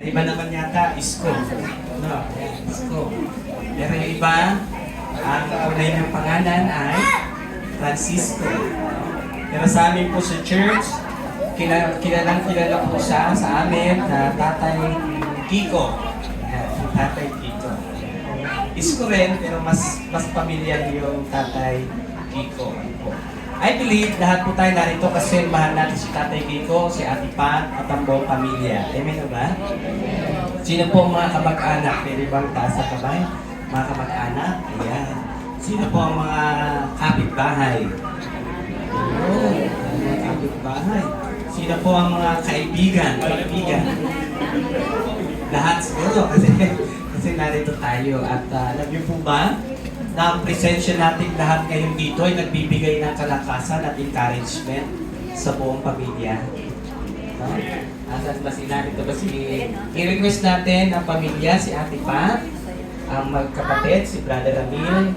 Iba naman yata, Isko. No, yan, Isko. Pero yung iba, ang tunay ng pangalan ay Francisco. Pero sa amin po sa church, kilalang-kilala po siya sa amin na Tatay Kiko. Yan, Tatay Kiko. Isko rin, pero mas pamilyar yung Tatay Kiko. I believe lahat po tayo narito kasi mahal natin si Tatay Kiko, si Ate Pat, at ang buong pamilya. Amen ba? Sino po ang mga kamag-anak? Pwede bang taas sa kamay? Mga kamag-anak? Ayan. Sino po ang mga kapitbahay? Oo, mga kapitbahay. Sino po ang mga kaibigan? Kaibigan. Lahat siguro kasi narito tayo. At alam niyo po ba na ang presensya natin lahat ngayon dito ay nagbibigay ng kalakasan at encouragement sa buong pamilya. No? Asan ba sila? Ito ba si... I-request natin ang pamilya, si Ate Pat, ang magkapatid, si Brother Ramil,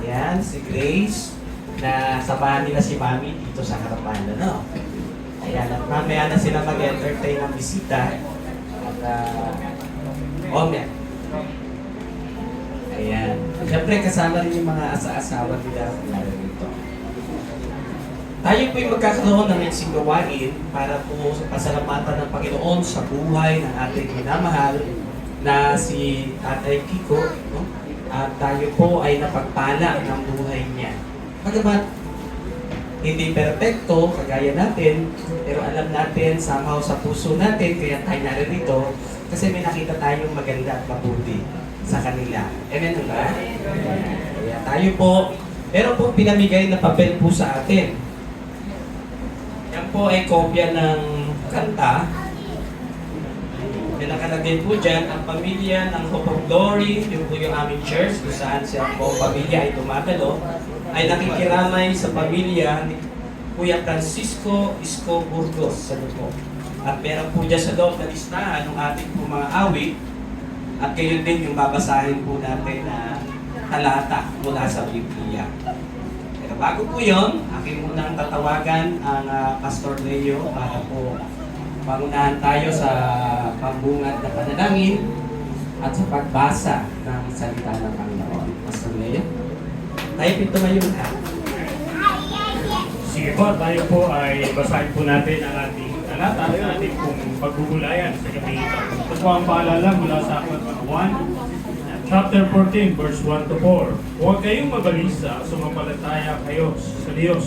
yan, si Grace, na samahan nila si Mami dito sa harapan. No? Ayan, at mamaya na sila mag-entertain ng bisita. At, Omer. Ayan. Siyempre, kasama rin yung mga asa-asawa nila dito. Tayo po'y magkakaroon ng mixing gawain para po sa pasalamatan ng Panginoon sa buhay ng ating minamahal na si Tatay Kiko. No? At tayo po ay napagpala ng buhay niya. Bagamat hindi perfecto, kagaya natin, pero alam natin, somehow sa puso natin, kaya tayo naririto, kasi may nakita tayong maganda at mabuti sa kanila. Amen ba? Kaya tayo po, meron po pinamigay na papel po sa atin. Yan po ay kopya ng kanta. May nakalagay po dyan, ang pamilya ng Hope of Glory, yun po yung aming church, kung saan siya po pamilya ay tumatalo, ay nakikiramay sa pamilya ni Kuya Francisco Isko Burgos sa po. At meron po dyan sa loob na listahan ng ating po mga awit. At kayo din yung babasahin po natin na talata mula sa Biblia. Pero bago po yun, aking munang tatawagan ang Pastor Leo para po pangunahan tayo sa pambungad na panalangin at sa pagbasa ng salita ng Panginoon. Pastor Leo, tayo pito ngayon ha. Sige po, tayo po ay basahin po natin ang ating talata at ating pong pagbubulayan sa gabi ito. Ito po ang paalala mula sa Aklat ng Juan, chapter 14, verse 1 to 4. Huwag kayong mabalisa, sumampalataya kayo sa Diyos.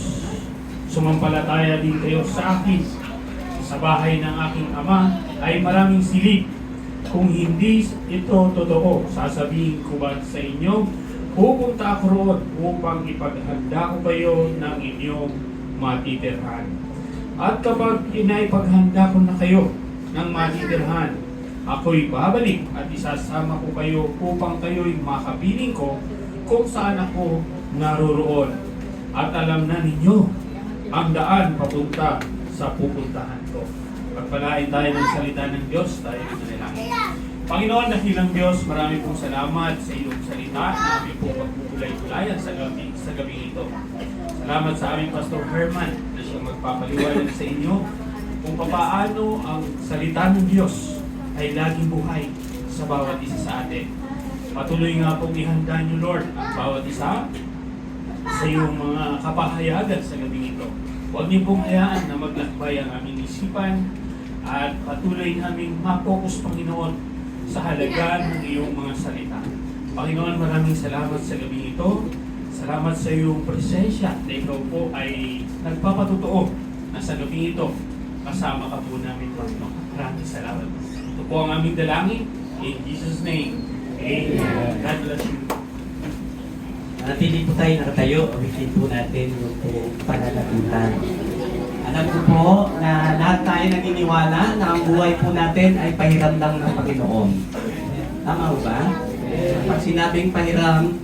Sumampalataya din kayo sa akin. Sa bahay ng aking Ama ay maraming silid. Kung hindi ito totoo, sasabihin ko ba sa inyo, pupunta ako roon upang ipaghanda ko kayo ng inyong matitirhan. At kapag inaipaghanda ko na kayo ng matitirhan, ako'y babalik at isasama ko kayo upang kayo'y makapiling ko kung saan ako naroroon. At alam na ninyo ang daan papunta sa pupuntahan ko. Pagpalain tayo ng salita ng Diyos, tayo manalangin. Panginoon, dakilang Diyos, marami pong salamat sa iyong salita na aming po pagpupulay-pulayan sa gabi ito. Salamat sa aming Pastor Herman na siya magpapaliwanag sa inyo kung paano ang salita ng Diyos ay laging buhay sa bawat isa sa atin. Patuloy nga pong ihanda niyo, Lord, ang bawat isa sa iyong mga kapahayagan sa gabi ito. Huwag niyo pong hayaan na maglakbay ang aming isipan at patuloy naming ma-focus, Panginoon, sa halaga ng iyong mga salita. Panginoon, maraming salamat sa gabi ito. Salamat sa iyong presensya na ikaw po ay nagpapatotoo na sa gabi ito kasama ka po namin, Panginoon. Maraming salamat. Ito po ang aming dalangin. In Jesus' name, Amen. God bless you. Natili po tayo nakatayo, awitin po natin yung po pananagutan. Alam ko po na lahat tayo naniniwala na ang buhay po natin ay pahiram lang ng Panginoon. Tama ba? Pag sinabing pahiram,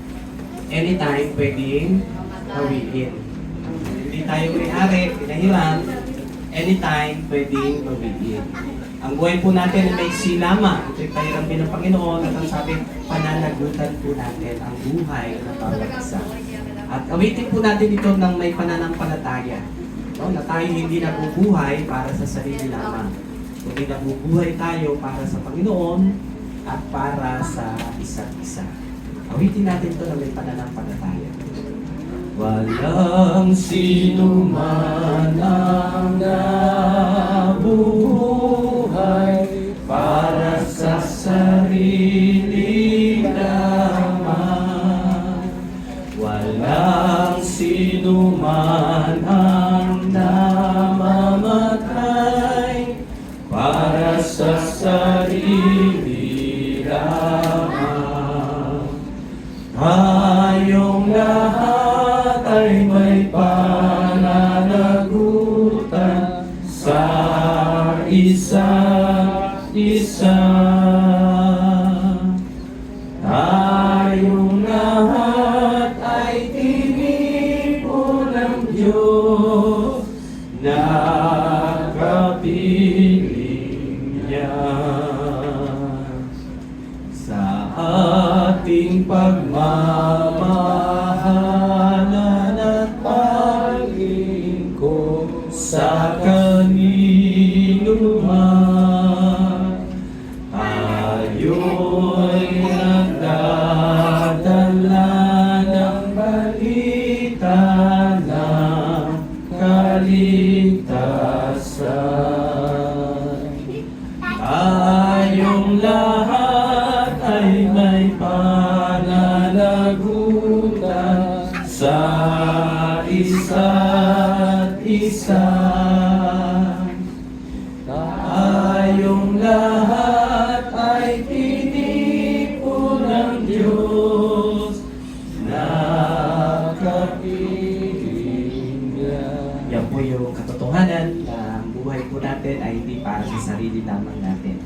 anytime pwedeng mawiin. Hindi tayo may-ari, pinahiram, anytime pwedeng mawiin. Ang buhay po natin ay may silama. Ito'y pahiram din ng Panginoon at ang sabi, pananagutan po natin ang buhay ng bawat isa. At awitin po natin ito ng may pananampalataya. No, na tayo hindi nabubuhay para sa sarili lamang. kundi nabubuhay tayo para sa Panginoon at para sa isa't isa. Awitin natin ito na may pananampalataya. Walang sino man ang nabubuhay para sa sarili lamang. Walang sino man ang namamatay para sa sarili lamang. Tayong lahat ay may pananagutan sa isa't isa. Tayong lahat ay tinipon ng Diyos na kapiling niya. Sa ating pagmamahalan at paglingkod sa kanino man, tayo'y nagdadala ng balita ng kaligtasan. Tayong lahat ay may pananagutan sa isa't isa. Tayong lahat ay tinipon ng Diyos na kapiling niya. Yan po yung katotohanan na ang buhay po natin ay hindi para sa sarili lamang natin.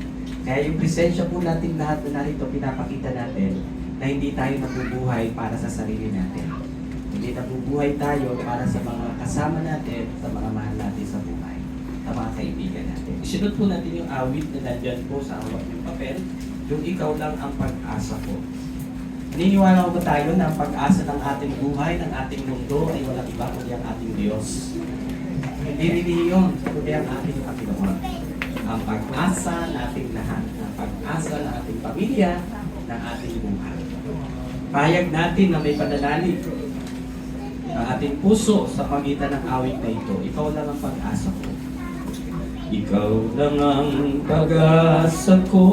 Kaya yung presensya po natin lahat na narito, pinapakita natin na hindi tayo nabubuhay para sa sarili natin. Hindi nabubuhay tayo para sa mga kasama natin, sa mga mahal natin sa buhay, sa mga kaibigan natin. Isunod po natin yung awit na nandyan po sa hawak ng papel, yung ikaw lang ang pag-asa ko. Naniniwala ko ba tayo na ang pag-asa ng ating buhay, ng ating mundo ay walang iba kundi ang ating Diyos? Hindi rin yun, kundi ang ating Panginoon. Ang pag-asa nating lahat, ang pag-asa ng ating pamilya, ng ating buhay. Payag natin na may pananalig ang ating puso sa pagitan ng awit na ito. Ikaw lang ang pag-asa ko. Ikaw lang ang pag-asa ko,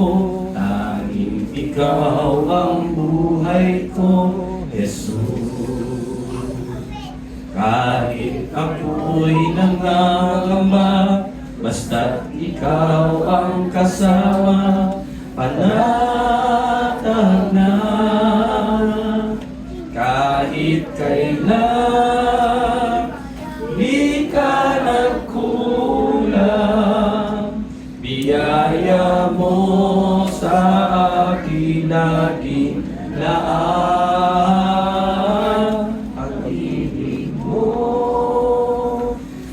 tanging ikaw ang buhay ko, Jesus. Kahit ako'y nangangamba, basta't ikaw ang kasama, panatag na. Kahit kailan, di ka nagkulang, biyaya mo sa akin laging laan. Pag-ibig mo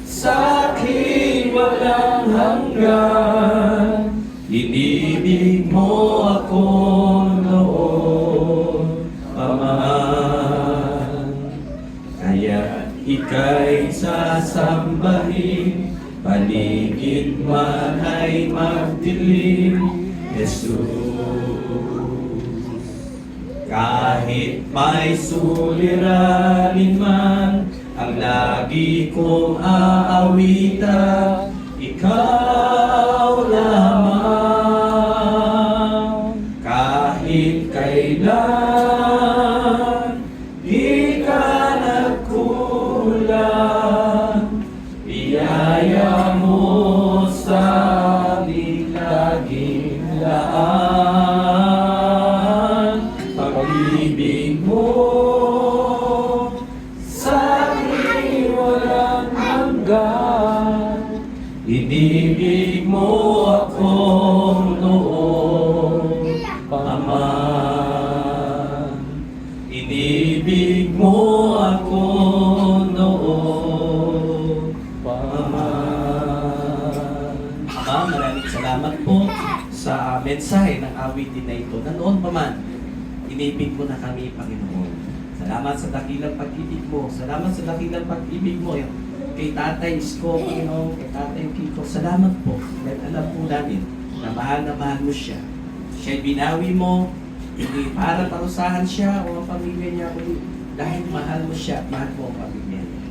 sa akin walang hanggan, inibig mo ako noon pa man. Kaya ika'y sasambahin, paligid man ay magdilim, Jesus. Kahit may suliranin man ang lagi kong aawita, ikaw lamang. Kahit kailan, di ka nagkulang, biyaya mo sa amin laging laan. Pag-ibig mo sa akin walang hanggan, inibig mo ako noon pa man. Inibig mo ako noon pa man. Ama, maraming salamat po sa mensahe ng awitin na ito na noon pa man, inibig mo na kami, Panginoon. Salamat sa dakilang pag-ibig mo. Salamat sa dakilang pag-ibig mo kay Tatay Isko, Panginoon, kay Tatay Kiko, salamat po. Dahil alam po namin na mahal mo siya. Siya'y binawi mo, hindi para parusahan siya o ang pamilya niya, kundi dahil mahal mo siya at mahal mo ang pamilya niya.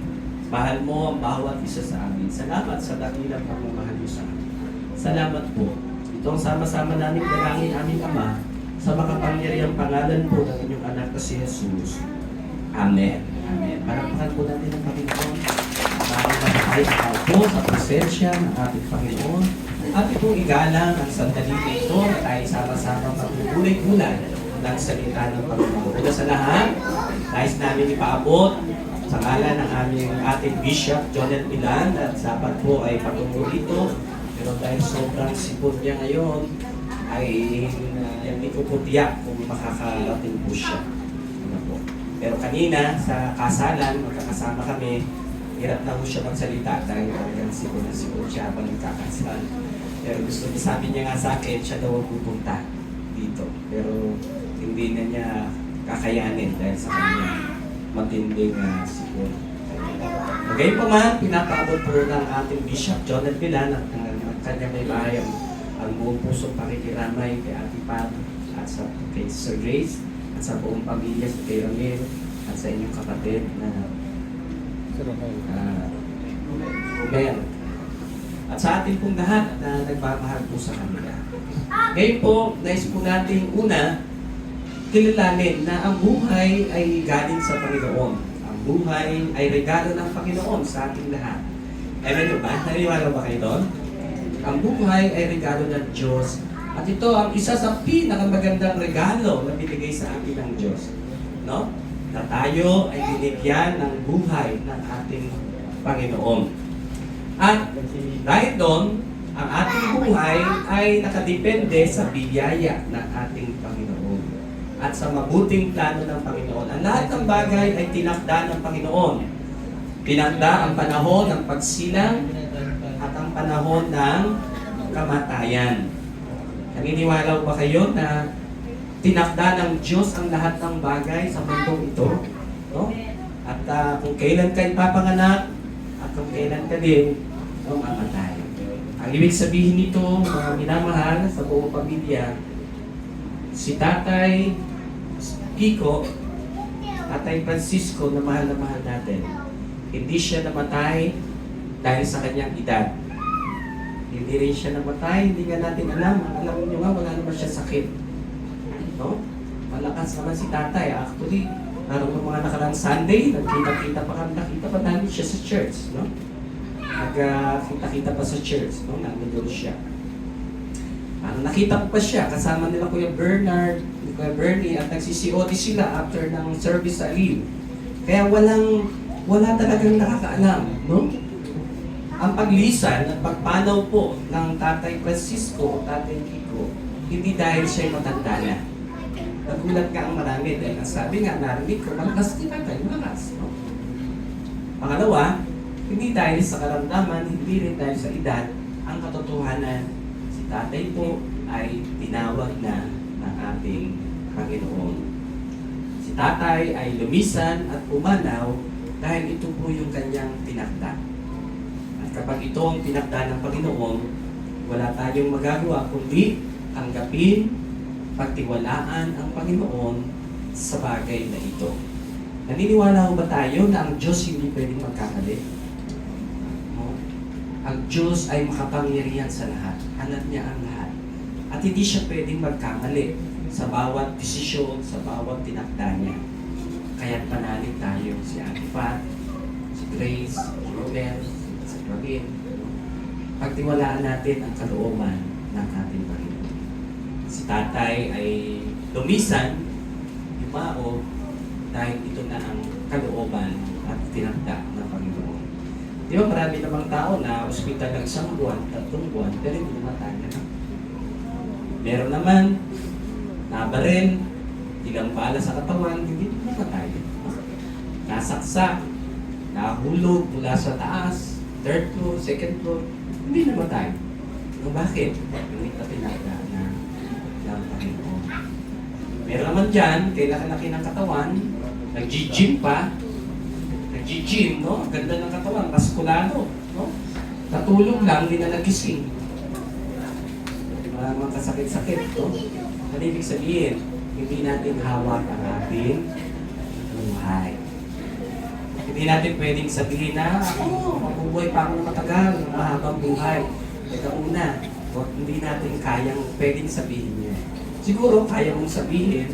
Mahal mo ang bawat isa sa amin. Salamat sa dakilang pagmamahal mo sa amin. Salamat po. Itong sama-sama namin dalangin aming Ama sa makapangyarihang pangalan po ng inyong anak na si Jesus. Amen. Amen. Palakpakan po natin ang Panginoon. Para tayo po sa presensya ng ating Panginoon. Ating pong igalang ang sandali ito na tayo sama-sama pagbubulig-bulan ng salita ng Panginoon. Una sa lahat, nais namin ipaabot sa ngalan ng aming ating Bishop, Jonel Milan, at dapat po ay patungo dito. Pero dahil sobrang sipon niya ngayon, ay hindi ko po tiyak kung makakarating po siya. Ano po. Pero kanina, sa kasalan, magkakasama kami, hirap na po siya magsalita dahil talagang sipon na sipon siya habang nagkakasal. Pero gusto niya, sabi niya nga sa akin, siya daw ang pupunta dito. Pero hindi na niya kakayanin dahil sa kanya matinding sipon. Ngayon pa man, pinapaabot po ng ating Bishop Jonel Milan at kanya may bahay ang buong pusong pakikiramay kay Ate Pat at sa kay Sir Grace at sa buong pamilya sa kay Ramil at sa inyong kapatid na Romel. At sa ating pong lahat na nagmamahal po sa kanila. Ngayon po, nais po natin una kilalanin na ang buhay ay galing sa Panginoon. Ang buhay ay regalo ng Panginoon sa ating lahat. Amen ba? Naniwala ba kayo doon? Ang buhay ay regalo ng Diyos. At ito ang isa sa pinakamagandang regalo na binigay sa atin ng Diyos. No? Na tayo ay binigyan ng buhay ng ating Panginoon. At dahil doon, ang ating buhay ay nakadepende sa biyaya ng ating Panginoon. At sa mabuting plano ng Panginoon. Ang lahat ng bagay ay tinakda ng Panginoon. Tinakda ang panahon ng pagsilang at ang panahon ng kamatayan. Naniniwala ba kayo na tinakda ng Diyos ang lahat ng bagay sa mundong ito? No? At kung kailan ka ipapanganak at kung kailan ka din mamatay. Ang ibig sabihin nito, mga minamahal sa buong pamilya, si Tatay Kiko, Tatay Francisco na mahal natin, hindi siya namatay dahil sa kanyang edad. Hindi rin siya namatay, hindi nga natin alam. Alam niyo nga, wala naman siya sakit. No? Malakas naman si Tatay. Actually, parang ng mga nakarang Sunday, nagkita-kita pa kami, nakita pa namin siya sa church. No? Nagkita-kita pa sa church. No? Nandun siya. Nakita ko pa siya, kasama nila Kuya Bernard, Kuya Bernie, at nagsisi-OT sila after ng service sa Aliw. Kaya wala talagang nakakaalam. No? Ang paglisan at pagpanaw po ng Tatay Francisco o Tatay Kiko, hindi dahil siya'y matanda na. Nagulat ka ang marami dahil ang sabi nga, narinig ko, malakas si Tatay, malakas. No? Pangalawa, hindi dahil sa karamdaman, hindi rin dahil sa edad, ang katotohanan, si Tatay po ay tinawag na ng ating Panginoon. Si Tatay ay lumisan at umanaw dahil ito po yung kanyang tinakda. Kapag ito ang tinakda ng Panginoon, wala tayong magagawa kundi tanggapin, pagtiwalaan ang Panginoon sa bagay na ito. Naniniwala ho ba tayo na ang Diyos hindi pwedeng magkamali? No? Ang Diyos ay makapangyarihan sa lahat. Alam niya ang lahat. At hindi siya pwedeng magkamali sa bawat desisyon, sa bawat tinakda niya. Kaya't manalig tayo si Ate Pat, si Grace, si Robert, Pagin, pagtiwalaan natin ang kalooban ng ating Panginoon. Si Tatay ay lumisan, yumao, dahil ito na ang kalooban at tinakda ng Panginoon. Di ba marami namang tao na ospital ng 1 buwan, 3 buwan, pero hindi namatay na. Meron naman, nabaril, ilang bala sa katawan, hindi namatay. Nasaksak, nahulog mula sa taas, 3rd floor, 2nd floor, hindi namatay. No, bakit? Ngunit na tinagda na ng Panginoon. Meron naman dyan, kailangan laki ng katawan, nag-gym pa, nag-gym, no? Ganda ng katawan, maskulado, no? Natulog lang, hindi na nagising. Mga kasakit-sakit, no? Ano ibig sabihin? Hindi natin hawak ang ating buhay. Hindi natin pwedeng sabihin na, mabubuhay pa ako ng matagal, ng mahabang buhay. Teka una, hindi natin kayang pwedeng sabihin niya. Siguro kaya mong sabihin,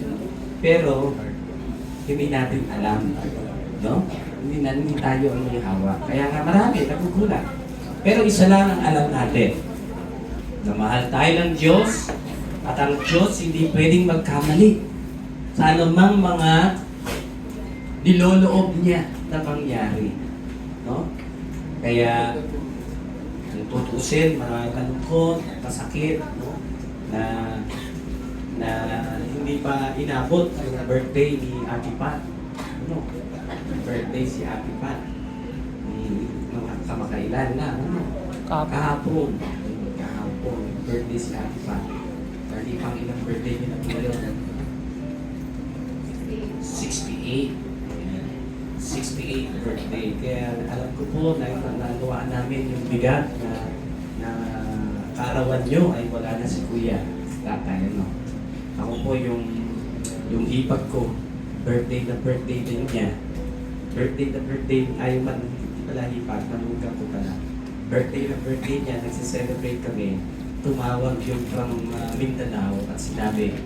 pero hindi natin alam. No? Hindi tayo ang may hawak. Kaya nga marami, nagugulat. Pero isa lang ang alam natin. Na mahal tayo ng Diyos, at ang Diyos hindi pwedeng magkamali sa anumang mga niloloob niya na mangyari. No? Kaya, kung tutusin, mga kalungkot, masakit, no? na hindi pa inabot ang birthday ni Ate Pat. Ano? Birthday si Ate Pat. Nung kamakailan na. Ano? Kahapon. Kahapon. Birthday si Ate Pat. Hindi pang ilang birthday niya na ngayon. 68. 68 birthday. Kaya alam ko po na nagawa namin yung bigat na kaarawan nyo ay wala na si Kuya. Tatay, no? Ako po yung hipag ko, birthday na birthday din niya. Birthday na birthday, ayaw man, hindi pala hipag, manugang ko pala. Birthday na birthday niya, nagsiselebrate kami. Tumawag yung from Mindanao at sinabi,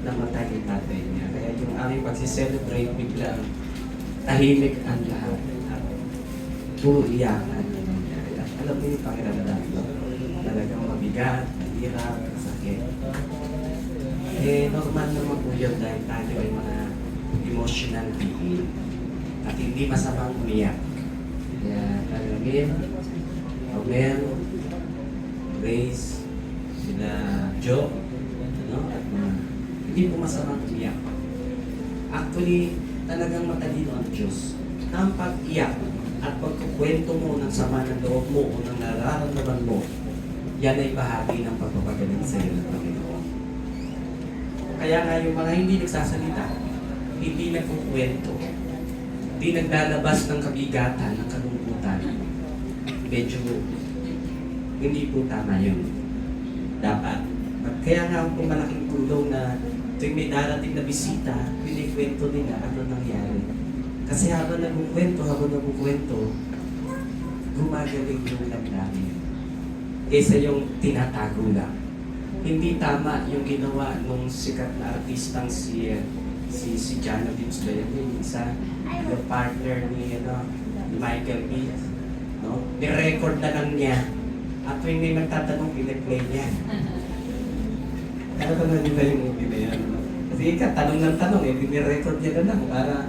namatay yung tatay niya. Kaya yung aming pagsiselebrate, biglang tahimik ang lahat. Puro iyakan. At alam mo yung pakiramdam, no? Talagang mabigat, mahirap, masakit. Normal naman po yun dahil tayo ay mga emotional being. At hindi masamang umiyak. Kaya talagin, Romel, Grace, sila Joe, no? At hindi po masamang umiyak. Actually, talagang matalino ang Diyos. Ang pag-iyak at pagkukwento mo ng sama ng loob mo o ng nararamdaman mo, yan ay bahagi ng pagpapagaling sa iyo ng Panginoon. Kaya nga yung mga hindi nagsasalita, hindi nagkukwento, hindi naglalabas ng kabigatan, ng kalungkutan, medyo hindi po tama yun. Dapat. Kaya nga po malaking tulong na tuwing may darating na bisita, kwento nila ano nangyari. Kasi habang nagkukwento, gumagaling yung damdamin. Kaysa yung tinatago lang. Hindi tama yung ginawa nung sikat na artistang si Jana Dims ba yan? Yung isa, yung partner ni Michael B. No? Ni-record na lang niya. At tuwing may magtatanong, piniplay niya. Ano ba na nila yung movie na yan? Kasi tanong ng tanong, pinirecord niya na lang para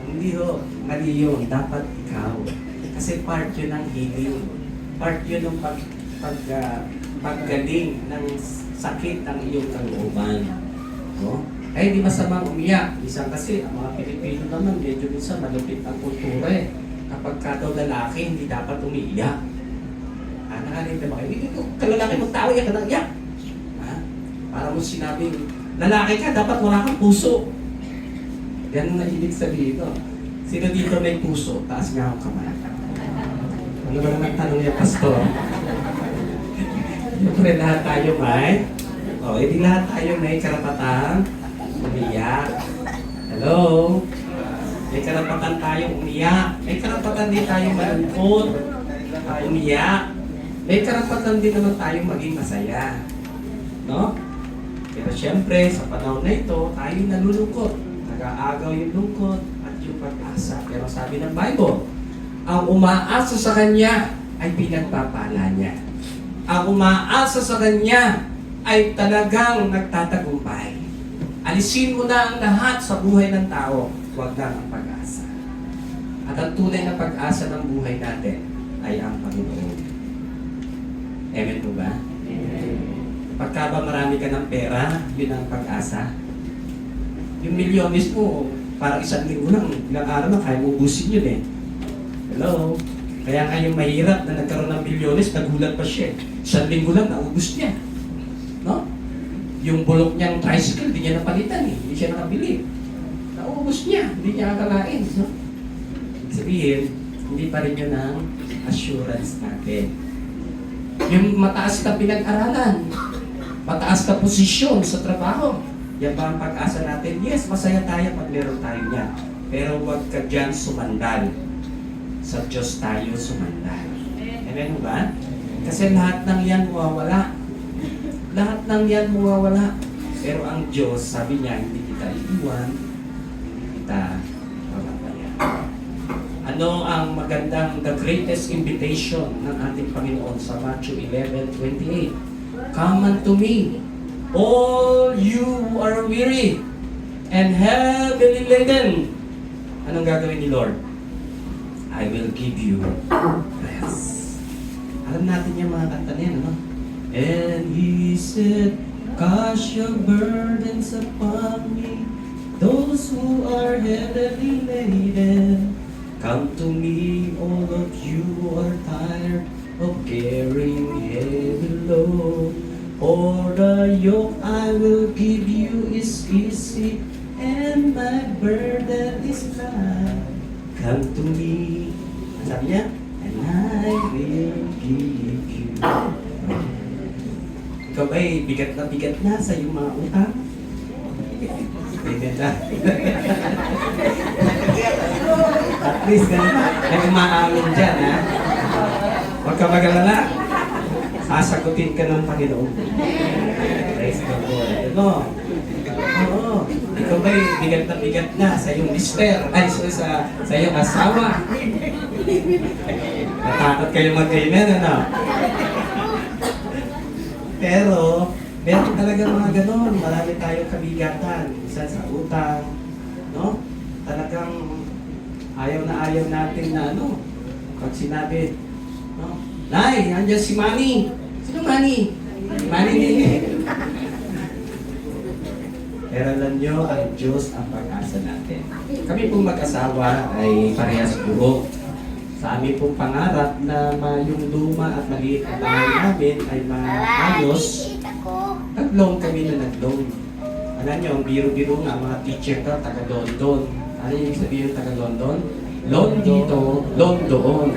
hindi ho, mali yun, dapat ikaw. Kasi part yun ng healing. Part yun ng paggaling ng sakit ng iyong kalooban. No? Kaya hindi masamang umiyak. Isang kasi, ang mga Pilipino naman, medyo minsan malupit ang kultura eh. Kapag ka daw lalaki, hindi dapat umiiyak. Nakalita ba kayo? Hindi ko, kalalaki mong tao, iyak ka nang iyak. Para mo sinabing, lalaki ka, dapat wala kang puso. Yan ang ibig sabihin ito. Sino dito may puso? Taas nga ang kamay. Ano ba naman tanong niya, Pastor? Siyempre lahat tayo may. Hindi lahat tayo may karapatang umiyak. Hello? May karapatan tayong umiyak. May karapatan din tayong malungkot. Umiyak. May karapatan din naman tayong maging masaya. No? Pero siyempre, sa panahon na ito, tayo nalulungkot. Nag-aagaw yung lungkot at yung pag-asa. Pero sabi ng Bible, ang umaasa sa Kanya ay pinagpapala niya. Ang umaasa sa Kanya ay talagang nagtatagumpay. Alisin mo na ang lahat sa buhay ng tao, huwag lang ang pag-asa. At ang tunay na pag-asa ng buhay natin ay ang Panginoon. Amen po ba? Pagka ba marami ka ng pera, yun ang pag-asa. Yung milyones mo, parang isang linggo lang, ilang araw na, kaya mo ubusin yun eh. Hello? Kaya nga yung mahirap na nagkaroon ng milyones, nagulat pa siya. Isang linggo lang, naubos niya. No? Yung bulok niyang tricycle, hindi niya napalitan eh. Hindi siya nakabili. Naubos niya, hindi niya akalain. No? sabihin, hindi pa rin yun ang assurance natin. Yung mataas na pinag-aralan, mataas na posisyon sa trabaho, yan ba ang pag-asa natin? Yes, masaya tayo pag meron tayo niya. Pero huwag ka dyan sumandal. Sa Diyos tayo sumandal. Amen ba? Kasi lahat ng yan mawawala. Lahat ng yan mawawala. Pero ang Diyos, sabi niya, hindi kita iiwan, hindi kita pababayaan. Ano ang magandang, the greatest invitation ng ating Panginoon sa Matthew 11:28? Come unto me, all you who are weary and heavily laden. Anong gagawin ni Lord? I will give you rest. Alam natin yung mga kanta niya, no? And He said, cast your burdens upon me, those who are heavily laden. Come to me, all of you who are tired of carrying heavy load. For the yoke I will give you is easy, and my burden is light. Come to me, ang sabi niya, and I will give you. Ikaw ba'y bigat na sa iyong mga utang? Pwede na. At least, may umaamin dyan, ha? Huwag ka mag-alala. Sasagutin ka ng Panginoon. Praise the Lord. Ano? Oo. Ikaw ba'y bigat na sa iyong mister? Ay, sa iyong asawa? Natakot kayo mag-amen, ano? Pero, meron talaga mga ganon. Marami tayong kabigatan. Isa sa utang, no? Talagang ayaw natin na ano. Pag sinabi, no? Nay, andyan si Manny. Sino Manny? Manny din eh. Pero alam nyo, ang Diyos ang pag-asa natin. Kami pong mag-asawa ay parehas guro. Sa amin pong pangarap na yung luma at maliit na bahay namin ay maayos, nag-loan kami na nag-loan. Alam nyo, ang biro-biro nga, mga teacher ka, taga-London. Ano yung sabihin yung taga-London? Loan dito, loan doon.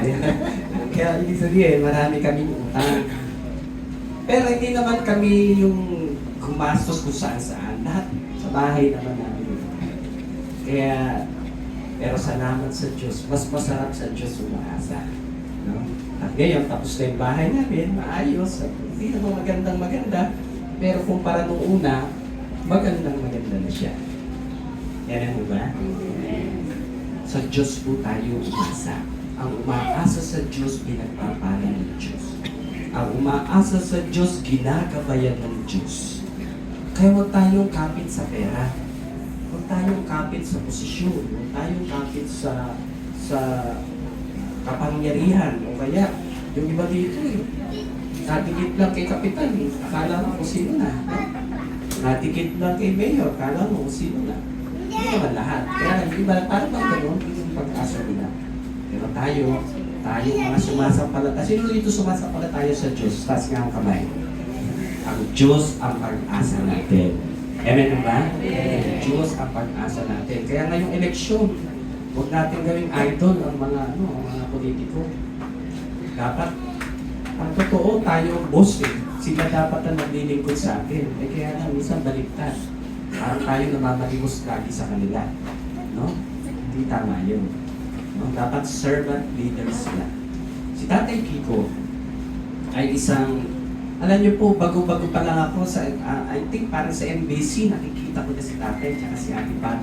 Kaya ibig sabihin, marami kaming utang. Pero hindi naman kami yung gumastos kung saan-saan. Lahat sa bahay naman namin. Kaya, pero salamat sa Diyos. Mas masarap sa Diyos umaasa. No? At ngayon, tapos na yung bahay namin, maayos. Hindi naman maganda. Pero kumpara nung una, maganda na siya. Yan mo ba? Sa Diyos po tayo umasa. Ang umaasa sa Diyos, pinagpapala ng Diyos. Ang umaasa sa Diyos, ginagabayan ng Diyos. Kaya huwag tayong kapit sa pera. Huwag tayong kapit sa posisyon. Huwag tayong kapit sa kapangyarihan. O kaya, yung iba dito natikit lang kay kapitan. Akala mo kung sino na. Natikit lang kay mayor. Akala mo kung sino na. Hindi naman lahat. Kaya yung iba, parang bang gano'n, yung pag-asa nila. Pero tayo mga sumasampalataya. Sino dito sumasampalataya sa Diyos? Taas nga ang kamay. Ang Diyos ang pag-asa natin. Amen ba? Ang Diyos ang pag-asa natin. Kaya ngayong eleksyon, huwag natin gawing idol ang mga politiko. Dapat, ang totoo tayo boss eh. Sila dapat ang naglilingkod sa atin. Kaya lang, minsan baliktad. Parang tayo namamalimos lagi sa kanila. No? Hindi tama yun. No? Dapat servant leaders sila. Si Tatay Kiko ay isang, alam niyo po, bago-bago pa lang ako sa, I think parang sa MBC, nakikita ko na si Tatay at si Ate Pat.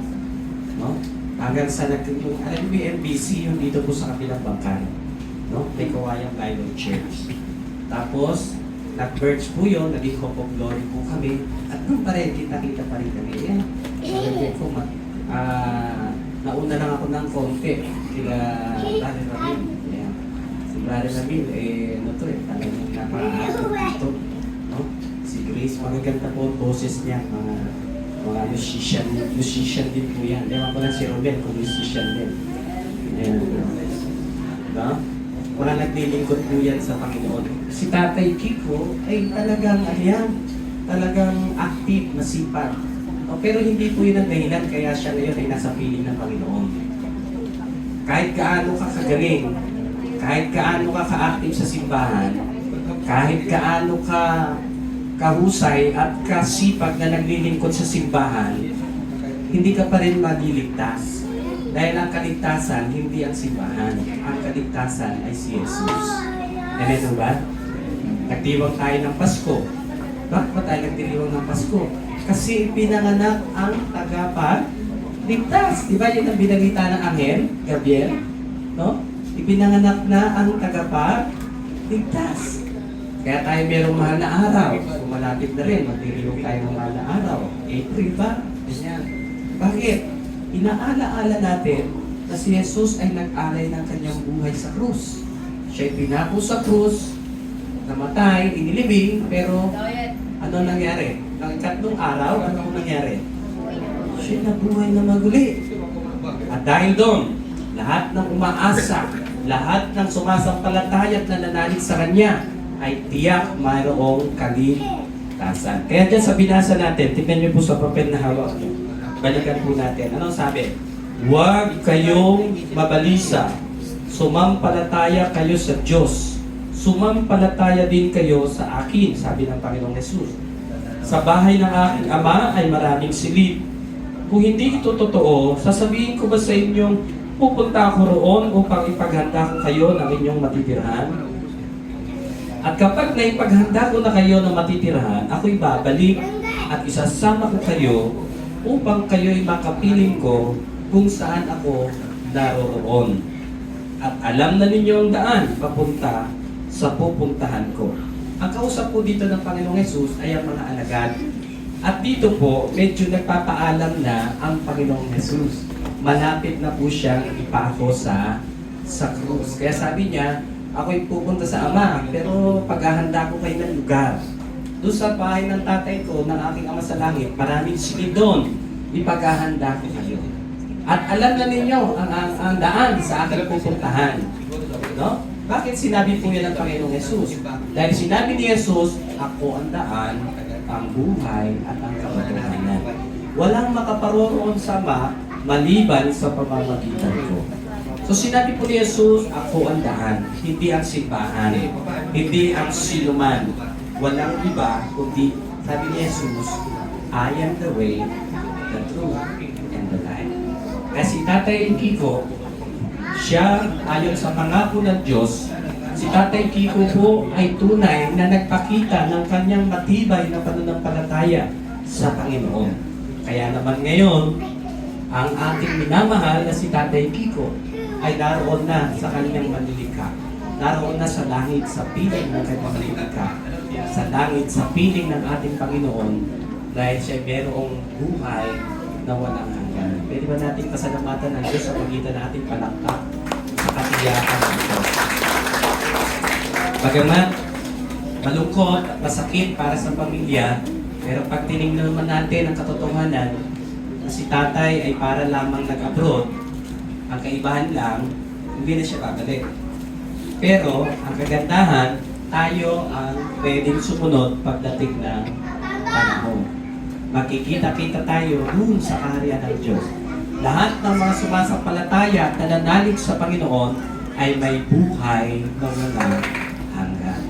No? Hanggang sa alam niyo yung MBC, yung dito po sa kabilang bangkay. No? May Kawayang Bible Church. Tapos, nag-birds po yun, naging Hope of Glory po kami. At doon pa rin, kita-kita pa rin kami. Yan. Sabi ko, nauna lang ako ng konti. Kila Brother Ramil. Yan. Si Brother Ramil, ano to eh, talagang napaka-active dito. No? Si Grace, magaganda po ang boses niya. Mga musician din po yan. Ewan ko lang si Robel kung musician din. Ayan. No? Mga naglilingkod po yan sa Panginoon. Si Tatay Kiko ay talagang active, masipag. Pero hindi po yun ang dahilan kaya siya ngayon ay nasa piling ng Panginoon. kahit gaano ka kagaling, kahit gaano ka ka-active sa simbahan, kahit gaano ka kahusay at kasipag na naglilingkod sa simbahan, hindi ka pa rin maliligtas. Dahil ang kaligtasan, hindi ang simbahan. Ang kaligtasan ay si Jesus. Amen ba? Nagdiwang tayo ng Pasko. Bakit ba tayo nagdiriwang ng Pasko? Kasi pinanganak ang tagapagligtas. Di ba yun ang binalita ng Anghel, Gabriel? No? Ipinanganak na ang tagapagligtas. Kaya tayo merong mahal na araw. Kung malapit na rin, magdiriwang tayo ng mahal na araw. April ba? Ganyan. Bakit? Inaala-ala natin na si Jesus ay nag-alay ng kanyang buhay sa krus. Siya'y pinako sa krus, namatay, inilibing, pero ano nangyari? Ang ikatlong araw, ano nangyari? Siya nabuhay na maguli. At dahil doon, lahat ng umaasa, lahat ng sumasampalataya at nananalig sa Kanya, ay tiyak mayroong kaligtasan. Kaya dyan sa binasa natin, tignan niyo po sa papel na hawak niyo. Balikan po natin. Anong sabi? Huwag kayong mabalisa. Sumampalataya kayo sa Diyos. Sumampalataya din kayo sa akin, sabi ng Panginoong Hesus. Sa bahay ng aking Ama ay maraming silid. Kung hindi ito totoo, sasabihin ko ba sa inyong pupunta ako roon upang ipaghanda ko kayo ng inyong matitirhan? At kapag naipaghanda ko na kayo ng matitirhan, ako'y babalik at isasama ko kayo upang kayo'y makapiling ko kung saan ako naroroon. At alam na ninyo ang daan papunta sa pupuntahan ko. Ang kausap po dito ng Panginoong Hesus ay ang mga alagad. At dito po, medyo nagpapaalam na ang Panginoong Hesus. Malapit na po siyang ipako sa krus. Kaya sabi niya, ako'y pupunta sa Ama, pero paghahanda ko kayo ng lugar. Doon sa bahay ng tatay ko, ng aking Ama sa langit, maraming silid doon. Ipaghahanda ko kayo. At alam na ninyo ang daan sa aking pupuntahan. No? Bakit sinabi po yan ng Panginoong Hesus? Dahil sinabi ni Hesus, ako ang daan, ang buhay, at ang katotohanan. Walang makaparoroon sa Ama maliban sa pamamagitan ko. So sinabi po ni Hesus, ako ang daan, hindi ang simbahan, hindi ang sinuman. Walang iba, kundi sabi ni Hesus, I am the way, the truth, and the life. Kasi Tatay Kiko, siya, ayon sa pangako ng Diyos, si Tatay Kiko po ay tunay na nagpakita ng kanyang matibay na pananampalataya sa Panginoon. Kaya naman ngayon, ang ating minamahal na si Tatay Kiko ay naroon na sa kanyang manlilikha. Naroon na sa langit sa piling ng kanyang manlilikha. Sa langit sa piling ng ating Panginoon dahil siya mayroong buhay na walang hanggan. Pwede ba natin pasalamatan ng Diyos sa pagitan ng ating palakpak sa katiyakan ng Diyos? Bagamat malungkot at masakit para sa pamilya, pero pag tinignan naman natin ang katotohanan na si tatay ay para lamang nag-abroad, ang kaibahan lang, hindi na siya babalik. Pero ang kagandahan, tayo ang pwedeng sumunod pagdating ng panahon. Makikita-kita tayo dun sa kaharian ng Diyos. Lahat ng mga sumasampalataya at nananalig sa Panginoon ay may buhay na walang hanggan.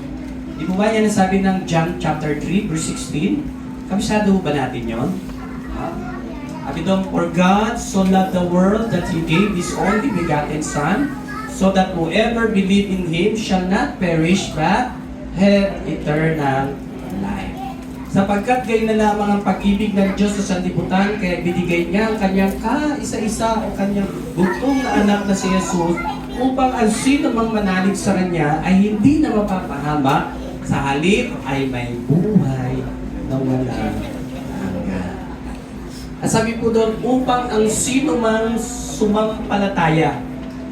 Di mo ba yan ang sabi ng John chapter 3 verse 16? Kabisado ba natin yon? Sabi doon, for God so loved the world that He gave His only begotten Son, so that whoever believe in Him shall not perish but have eternal life. Sapagkat gayon na lamang ang pag-ibig ng Diyos sa sanlibutan, kaya binigay niya ang kanyang kaisa-isa o kanyang bugtong na anak na si Jesus, upang ang sino mang manalig sa Kanya ay hindi na mapapahamak, sa halip ay may buhay na walang hanggan. At sabi po doon, upang ang sino mang sumampalataya.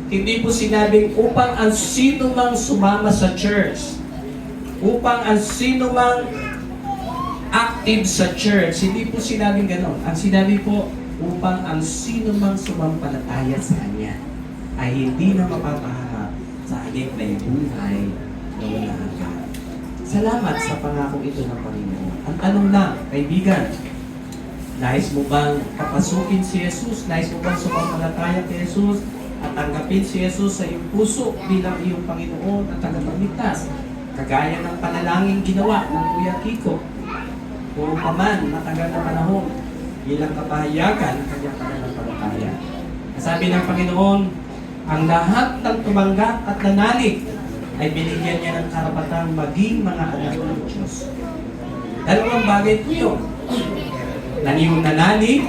Hindi po sinabing upang ang sino mang sumama sa church. Upang ang sino mang active sa church. Hindi po sinabing gano'n. Ang sinabi po, upang ang sino mang sumampalataya sa Kanya ay hindi na mapapahamak, sa halip may buhay na walang hanggan. Salamat sa pangakong ito ng Panginoon. Ang tanong lang, kaibigan, nais mo bang papasukin si Jesus? Nais mo bang sumampalataya kay Jesus? at tanggapin si Jesus sa iyong puso bilang iyong Panginoon at tagapagligtas. Kagaya ng panalangin ginawa ng Kuya Kiko. Kung paman matagal na panahon bilang kapahayagan ng kanyang pananampalataya. Sabi ng Panginoon, ang lahat ng tumanggap at nanalig ay binigyan niya ng karapatang maging mga anak ng Diyos. Dalawang bagay po yun. Nanalig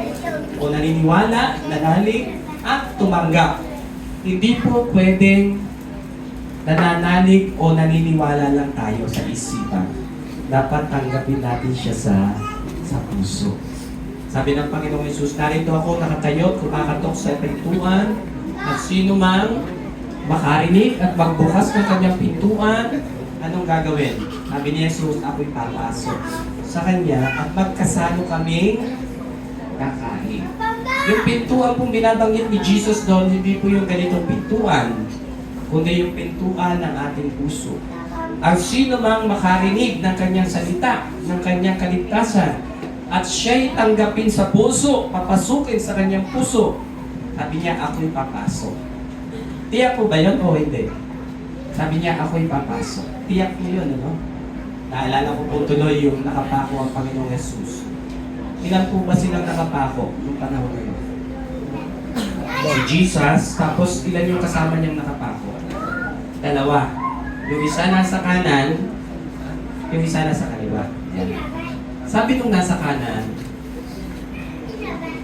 o naniniwala, nanalig at tumanggap. Hindi po pwedeng nananalig o naniniwala lang tayo sa isipan. Dapat tanggapin natin siya sa puso. Sabi ng Panginoong Yesus, narito ako nakatayo, kumakatok sa pintuan, at sino mang makarinig at magbukas ng kanyang pintuan, anong gagawin? Sabi ni Jesus, ako'y papasok sa kanya at magkasalo kaming kakain. Yung pintuan pong binabanggit ni Jesus doon, hindi po yung ganitong pintuan, kundi yung pintuan ng ating puso. Ang sino mang makarinig ng kanyang salita, ng kanyang kaligtasan, at siya'y tanggapin sa puso, papasukin sa kanyang puso, sabi niya, ako'y papasok. Tiyak po ba yun o hindi? Sabi niya, ako'y papasok. Tiyak po yun, ano? Naalala ko po tuloy yung nakapako ang Panginoong Yesus. Ilan po ba silang nakapako yung panahon na yun? Si Jesus, tapos ilan yung kasama niyang nakapako? Dalawa. Yung isa nasa kanan, yung isa nasa kaliwa. Sabi nung nasa kanan,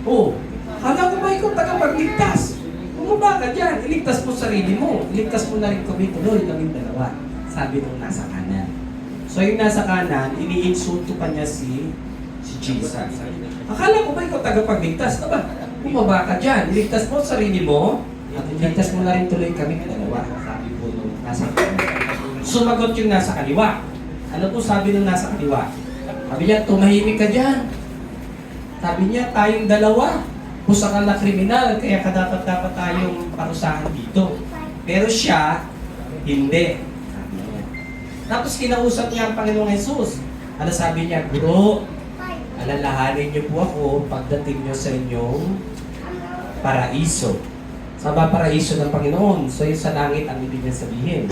oh, kala ko ba ikaw tagapagligtas? Bumaba ka dyan, iligtas mo sarili mo. Iligtas mo na rin kami tuloy, kaming dalawa. Sabi nung nasa kanan. So yung nasa kanan, iniinsulto pa niya si Jesus. Akala ko ba ikaw tagapagligtas? Aba, bumaba ka dyan, iligtas mo sarili mo, at iligtas mo na rin tuloy kaming dalawa. Sabi po nung nasa kanan. Sumagot yung nasa kaliwa. Ano po sabi nung nasa kaliwa? Sabi niya, tumahimik ka dyan. Sabi niya, tayong dalawa. Pusakal na kriminal, kaya dapat tayong parusahan dito. Pero siya, hindi. Sabi niya. Tapos kinausap niya ang Panginoong Jesus. Ano sabi niya? Guro, alalahanin niyo po ako pagdating niyo sa inyong paraiso. Sa paraiso ng Panginoon. So yung sa langit ang ibig niya sabihin.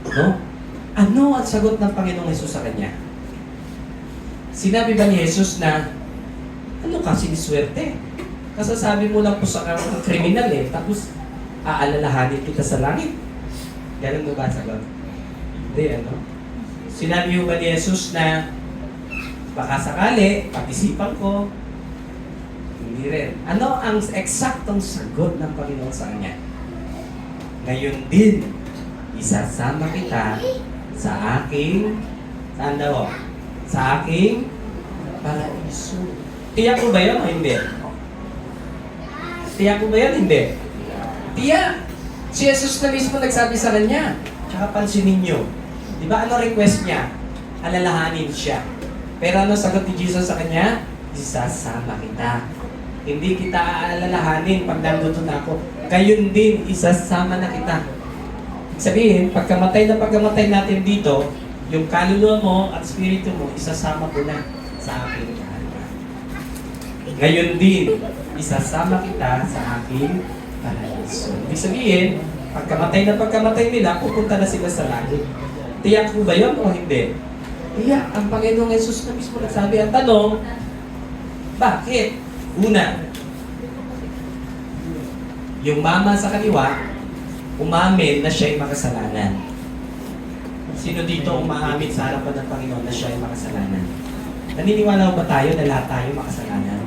No? Ano ang sagot ng Panginoong Jesus sa kanya? Sinabi ba ni Jesus na, ano ka, siniswerte? Kasasabi mo lang po sa kriminal tapos aalalahanin kita sa langit. Ganun mo ba sagot? Hindi, ano? Sinabi mo ba ni Jesus na, baka sakali, pag-isipan ko, hindi rin. Ano ang eksaktong sagot ng Panginoon sa kanya? Ngayon din, isasama kita sa aking, saan daw? Sa aking paraiso. Tiyak ko ba yun o hindi? Tiyak ko ba yun? Hindi. Tiyak! Si Jesus na mismo nagsabi sa kanya. Tsaka pansinin nyo. Di ba ano request niya? Alalahanin siya. Pero ano sagot ni Jesus sa kanya? Isasama kita. Hindi kita aalalahanin pag nandito na ako. Gayon din, isasama na kita. Sabihin, pagkamatay natin dito, yung kaluluwa mo at spirito mo, isasama ko na sa aking alma. Ngayon din, isasama kita sa aking paraiso. Ibig sabihin, pagkamatay nila, pupunta na sila sa langit. Tiyak ko ba yun o hindi? Tiyak, ang Panginoong Jesus na mismo nagsabi. Ang tanong, bakit? Una, yung mama sa kaliwa, umamin na siya'y makasalanan. Sino dito umaamin sa harapan ng Panginoon na siya ay makasalanan? Naniniwala ba tayo na lahat tayo makasalanan?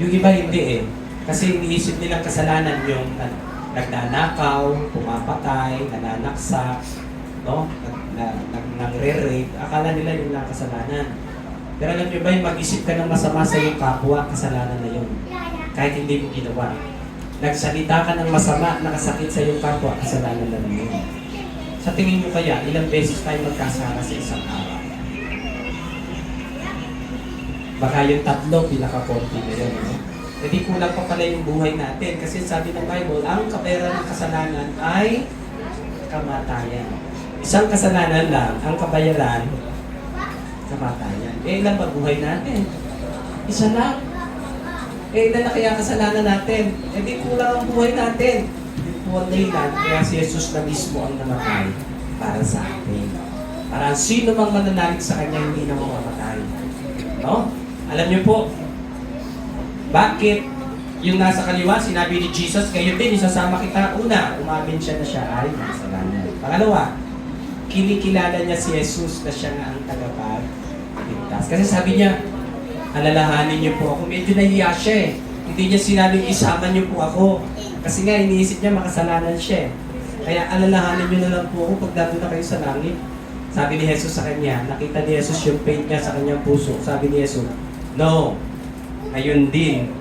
Yung iba hindi Kasi iniisip nilang kasalanan yung nagnanakaw, pumapatay, nananaksak, no? Nagre-rape. Akala nila yung lang kasalanan. Pero alam niyo ba, yung mag-isip ka ng masama sa iyong kapwa, kasalanan na yun. Kahit hindi mo ginawa. Nagsalita ka ng masama, nakasakit sa iyong kapwa, kasalanan na yun. Sa tingin mo kaya, ilang beses tayo magkasama sa isang araw? Baka yung 3, pinaka-konti na yun. No? Hindi kulang pa pala yung buhay natin. Kasi sabi ng Bible, ang kabayaran ng kasalanan ay kamatayan. Isang kasalanan lang, ang kabayaran, kamatayan. Ilan ba buhay natin? Isa lang. Eh, ilan na kaya kasalanan natin? Eh, di kulang ang buhay natin. Di po ang dahilan, kaya si Jesus na mismo ang namatay para sa atin. Para sino mang mananalig sa Kanya, hindi na mamamatay. No? Alam niyo po, bakit yung nasa kaliwa, sinabi ni Jesus, kayo din, isasama kita. Una, umamin siya na siya ay makasalanan. Pangalawa, kinikilala niya si Jesus na siya nga ang tagapagligtas. Kasi sabi niya, alalahanin niyo po ako. Medyo nahiya siya eh. Hindi niya sinabing isama niyo po ako. Kasi nga, iniisip niya makasalanan siya eh. Kaya alalahanin niyo na lang po ako pag dato na kayo sa langit. Sabi ni Jesus sa kanya, nakita ni Jesus yung faith niya sa kanyang puso. Sabi ni Jesus, no, ngayon din.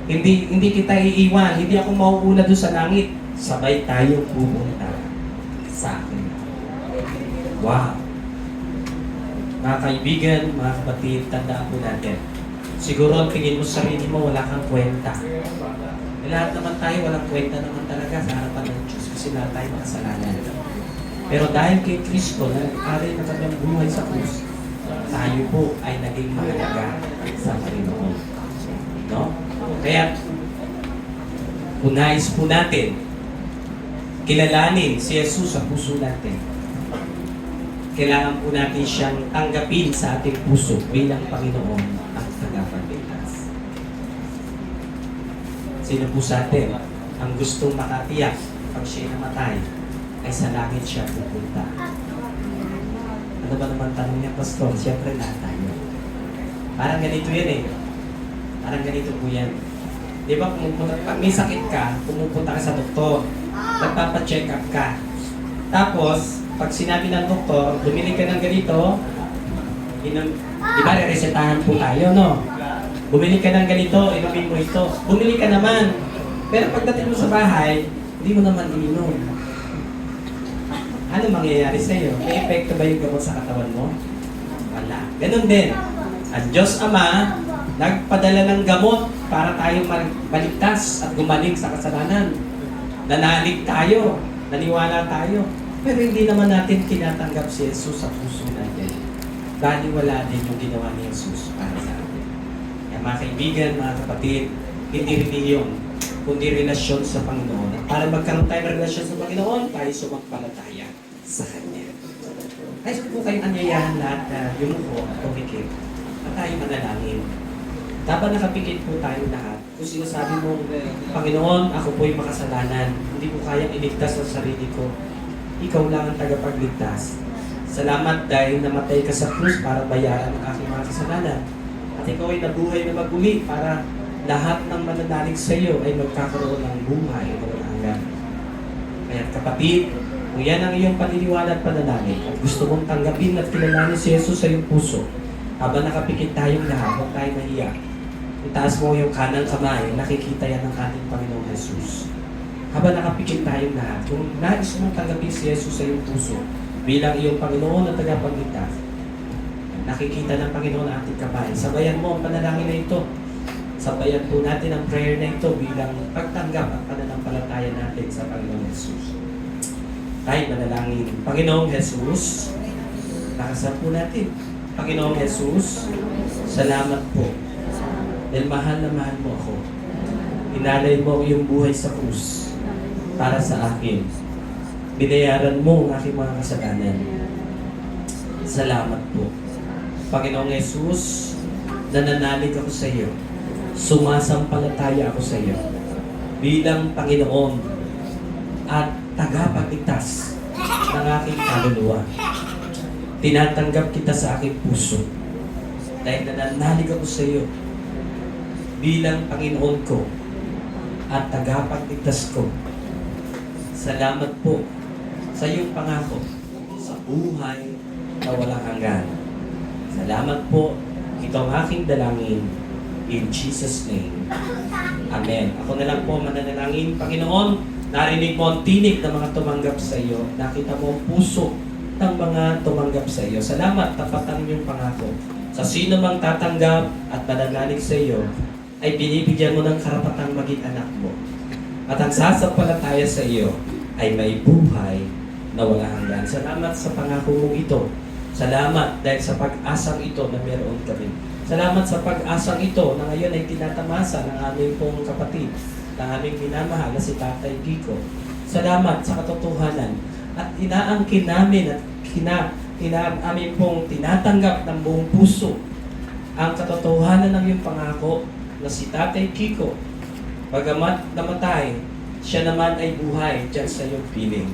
Hindi kita iiwan. Hindi ako mauuna doon sa langit. Sabay tayo pupunta sa akin. Wow! Mga kaibigan, mga kapatid, tandaan po natin. Siguro ang tingin mo sa sarili mo, wala kang kwenta. Lahat naman tayo, walang kwenta naman talaga sa harapan ng Diyos kasi lahat tayo makasalanan. Pero dahil kay Kristo, na nag-aral na kanyang buhay sa krus, tayo po ay naging mahalaga sa Panginoon. No? Kaya, kung nais po natin, kilalanin si Jesus sa puso natin, kailangan po natin siyang tanggapin sa ating puso bilang Panginoon at tagapagligtas. Sino po sa atin ang gustong makatiyak pag siya'y namatay ay sa langit siya pupunta? Ano ba naman tanong niya, Pastor? Siyempre lahat tayo. Parang ganito yan eh. Parang ganito po yan. Di ba, pag may sakit ka, pumupunta ka sa doktor, nagpapacheck up ka. Tapos, pag sinabi ng doktor, bumili ka ng ganito, di ba, re-resetahan po tayo, no? Bumili ka ng ganito, inumin mo ito. Bumili ka naman. Pero pagdating mo sa bahay, hindi mo naman ininom. Ano mangyayari sa iyo? May epekto ba yung gamot sa katawan mo? Wala. Ganun din. Ang Diyos Ama, nagpadala ng gamot para tayo maligtas at gumaling sa kasalanan. Nanalig tayo, naniwala tayo. Pero hindi naman natin tinatanggap si Jesus sa puso natin. Dahil wala din yung ginawa ni Jesus para sa atin. Kaya mga kaibigan, mga kapatid, hindi reliyon, kundi relasyon sa Panginoon. At para magkaroon tayo ng relasyon sa Panginoon, tayo sumampalataya sa Kanya. Kaya po kayong anyayahan lahat na yumuko at tumikip at tayo manalangin. Dapat nakapikit po tayo lahat. Kung sinasabi mo, Panginoon, ako po'y makasalanan. Hindi ko kayang iligtas ang sarili ko. Ikaw lang ang tagapagligtas. Salamat dahil namatay ka sa krus para bayaran ang aking mga kasalanan. At ikaw ay nabuhay na maguli para lahat ng mananalig sa iyo ay magkakaroon ng buhay na walang hanggan. Kaya kapatid, kung yan ang iyong paniniwala at pananalig at gusto mong tanggapin at kilalanin si Jesus sa iyong puso, habang nakapikit tayong lahat, huwag tayo mahiya. Itaas mo yung kanang kamay, nakikita yan ng ating Panginoong Jesus. Habang nakapikit tayong lahat, kung nais mong tanggapin si Jesus sa iyong puso bilang iyong Panginoon at tagapagligtas, nakikita ng Panginoon ang ating kamay. Sabayan mo ang panalangin na ito. Sabayan po natin ang prayer na ito bilang pagtanggap at pananampalataya natin sa Panginoong Jesus. Tayo manalangin. Panginoong Jesus, nakasal po natin. Panginoong Jesus, salamat po. Dahil mahal na mahal mo ako. Inalay mo ang iyong buhay sa krus para sa akin. Binayaran mo ang aking mga kasalanan. Salamat po. Panginoong Jesus, nananalig ako sa iyo. Sumasampalataya ako sa iyo bilang Panginoon at tagapagligtas ng aking kaluluwa. Tinatanggap kita sa aking puso dahil nananalig ako sa iyo bilang Panginoon ko at tagapagligtas ko. Salamat po sa iyong pangako sa buhay na walang hanggan. Salamat po. Ito ang aking dalangin in Jesus' name. Amen. Ako na lang po mananalangin. Panginoon, narinig mo ang tinig ng mga tumanggap sa iyo. Nakita mo ang puso ng mga tumanggap sa iyo. Salamat, tapatan yung pangako. Sa sino mang tatanggap at mananalig sa iyo, ay binibigyan mo ng karapatang maging anak mo. At ang sasampalataya sa iyo ay may buhay na walang hanggan. Salamat sa pangako mong ito. Salamat dahil sa pag-asang ito na meron kami Salamat sa pag-asang ito na ngayon ay tinatamasa ng aming pong kapatid, ng aming minamahal na si Tatay Kiko. Salamat sa katotohanan at inaangkin namin at amin pong tinatanggap ng buong puso ang katotohanan ng iyong pangako na si Tatay Kiko, bagamat namatay, siya naman ay buhay dyan sa iyong piling.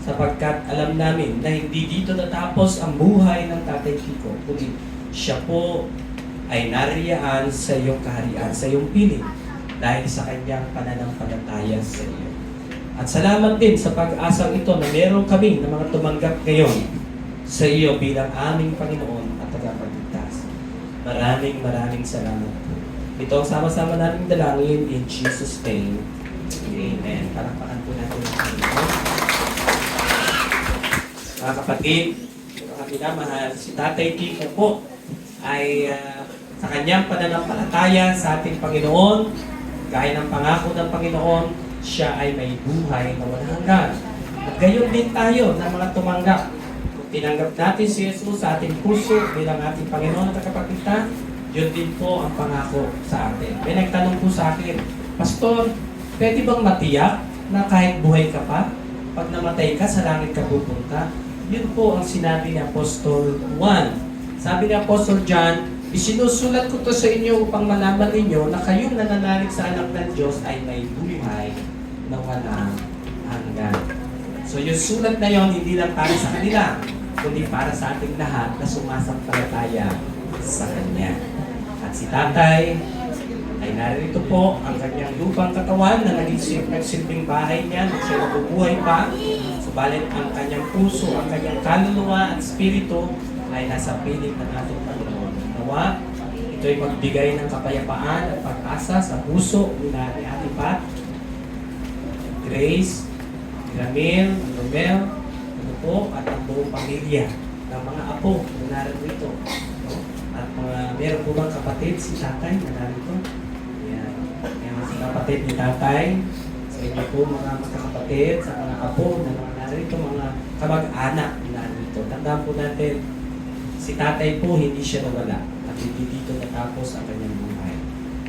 Sapagkat alam namin na hindi dito natapos ang buhay ng Tatay Kiko, kundi siya po ay nariyaan sa iyong kaharian, sa iyong piling, dahil sa kanyang pananampalataya sa iyo. At salamat din sa pag-asang ito na meron kami na mga tumanggap ngayon sa iyo bilang aming Panginoon at tagapagligtas. Maraming salamat po. Ito ang sama-sama naming dalangin in Jesus' name. Amen. Palakpakan po natin ang Panginoon. Mga kapatid, mga minamahal, si Tatay Kiko po ay sa kanyang pananampalataya sa ating Panginoon, gaya ng pangako ng Panginoon, siya ay may buhay na walang hanggan. At gayon din tayo na mga tumanggap. Kung tinanggap natin si Jesus sa ating puso bilang ating Panginoon at tagapagligtas, yun din po ang pangako sa atin. May nagtanong po sa akin, Pastor, pwede bang matiyak na kahit buhay ka pa, pag namatay ka, sa langit ka pupunta? Yun po ang sinabi ni Apostol Juan. Sabi ni Apostol John, isinusulat ko to sa inyo upang malaman ninyo na kayong nananalig sa anak ng Diyos ay may buhay na walang hanggan. So yung sulat na yon hindi lang para sa kanila, kundi para sa ating lahat na sumasampalataya sa Kanya. At si Tatay ay narito po ang kanyang lupang katawan na nagsilbing bahay niya na siya nabubuhay pa. Subalit ang kanyang puso, ang kanyang kaluluwa at spirito ay nasa piling ng ating Panginoon. Nawa, ito'y magbigay ng kapayapaan at pag-asa sa puso mula ni Ate Pat, Grace, Ramil, Romel, ano po, at ang buong pamilya ng mga apo na narito. At meron po bang kapatid si Tatay na narito? Yan. Yan si kapatid ni Tatay. Sa inyo po mga magkakapatid, sa mga apo na mga narito, mga kamag-anak na narito. Tandaan po natin, si Tatay po hindi siya nawala at hindi dito natapos ang kanyang buhay.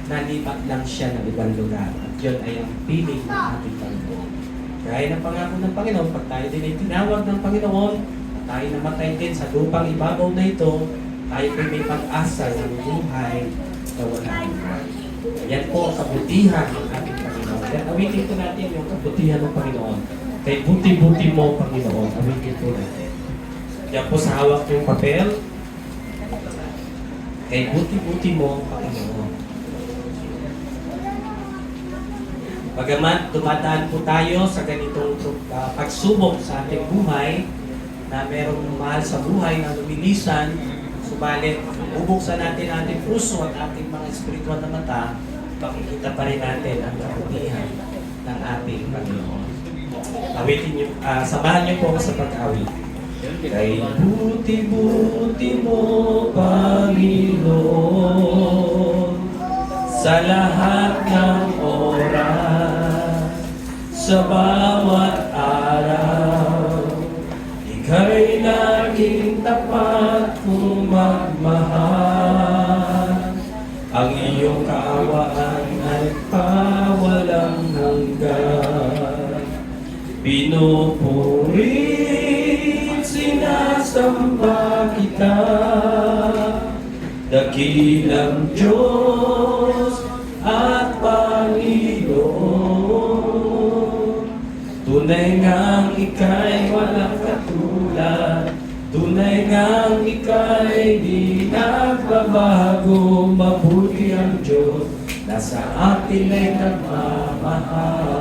Nalipat lang siya ng ibang lugar at yun ay ang piling ng ating Panginoon. Gaya ng pangako ng Panginoon, pag tayo din ay tinawag ng Panginoon at tayo namatay din sa lupang ibabaw na ito, tayo po may pag-asa ng buhay na walang hanggan. Yan po ang kabutihan ng ating Panginoon. Kaya awitin po natin yung kabutihan ng Panginoon. Kay buti-buti mo, Panginoon, awitin po natin. Yan po sa hawak yung papel. Kay buti-buti mo, Panginoon. Bagamat dumadaan po tayo sa ganitong pagsubok sa ating buhay, na merong mahal sa buhay na lumilisan, subalit bubuksan natin ating puso at ating mga espiritual na mata, makikita pa rin natin ang kabutihan ng ating Panginoon. Awitin niyo, samahan niyo po ako sa pag-awit. Kay buti-buti mo, Panginoon, sa lahat ng oras, sa bawat araw, ika'y laging tapat kung magmahal. Ang iyong kaawaan ay pawalang hanggan. Pinupurit, sinasamba kita, dakilang Diyos at Panginoon. Tunay ngang ika'y walang katulad, tunay ngang ika'y di nagbabago. Mabuti ang Diyos na sa atin ay nagmamahal.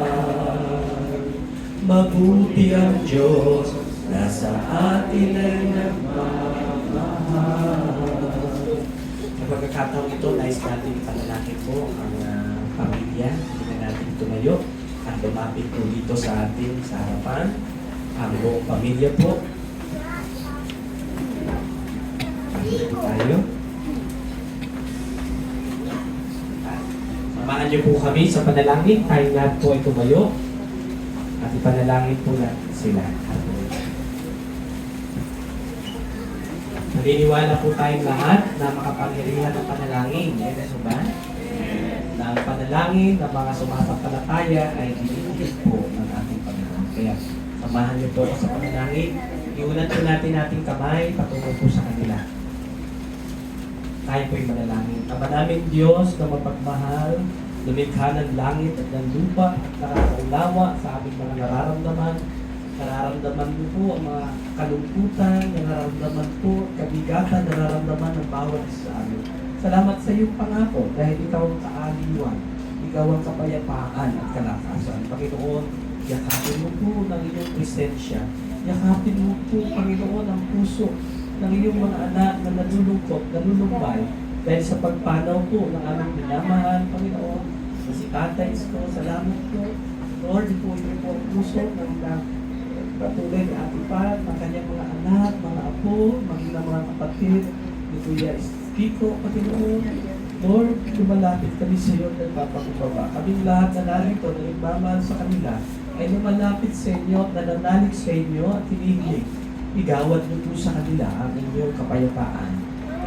Mabuti ang Diyos na sa atin ay nagmamahal. Sa pagkakataong ito, nais natin panalangin po ang pamilya. Hindi na natin tumayo at lumapit po dito sa atin sa harapan. Ang buong pamilya po. Dito tayo. Samahan niyo po kami sa panalangin. Tayong lahat po ay tumayo. At ipanalangin po natin sila. Naniniwala po tayong lahat na makapangyarihan ng panalangin. Yes, ba? Na ang panalangin ng mga sumasampalataya ay dinidikit po ng ating Panginoon. Kaya samahan niyo po ako sa panalangin. Iunat po natin ating kamay patungo po sa kanila. Tayo po'y manalangin. Ama namin Diyos na mapagmahal, lumikha ng langit at ng lupa at nakakaunawa sa aming mga nararamdaman. Nararamdaman mo po ang mga kalungkutan, nararamdaman po kabigatan, nararamdaman ng bawat isa sa amin. Salamat sa iyong pangako dahil ikaw ang kaaliwan, ikaw ang kapayapaan at kalakasan. Panginoon, yakapin mo po ng iyong presensya. Yakapin mo po, Panginoon, ang puso ng iyong mga anak na nalulungkot, nalulumbay dahil sa pagpanaw po ng aming minamahal, Panginoon. Sa si Tatay Isko, salamat po. Lord, po ito po ang puso ng patuloy ni Ate Pat, ng kanyang mga anak, mga apo, maging ng mga kapatid, ni Kuya Kiko, Panginoon. Lord, lumalapit kami sa iyo at nagpapakubaba. Kaming lahat na narito na nagmamahal sa kanila ay lumalapit sa inyo at nananalig sa inyo at hinihiling. Igawad mo po sa kanila ang inyong kapayapaan.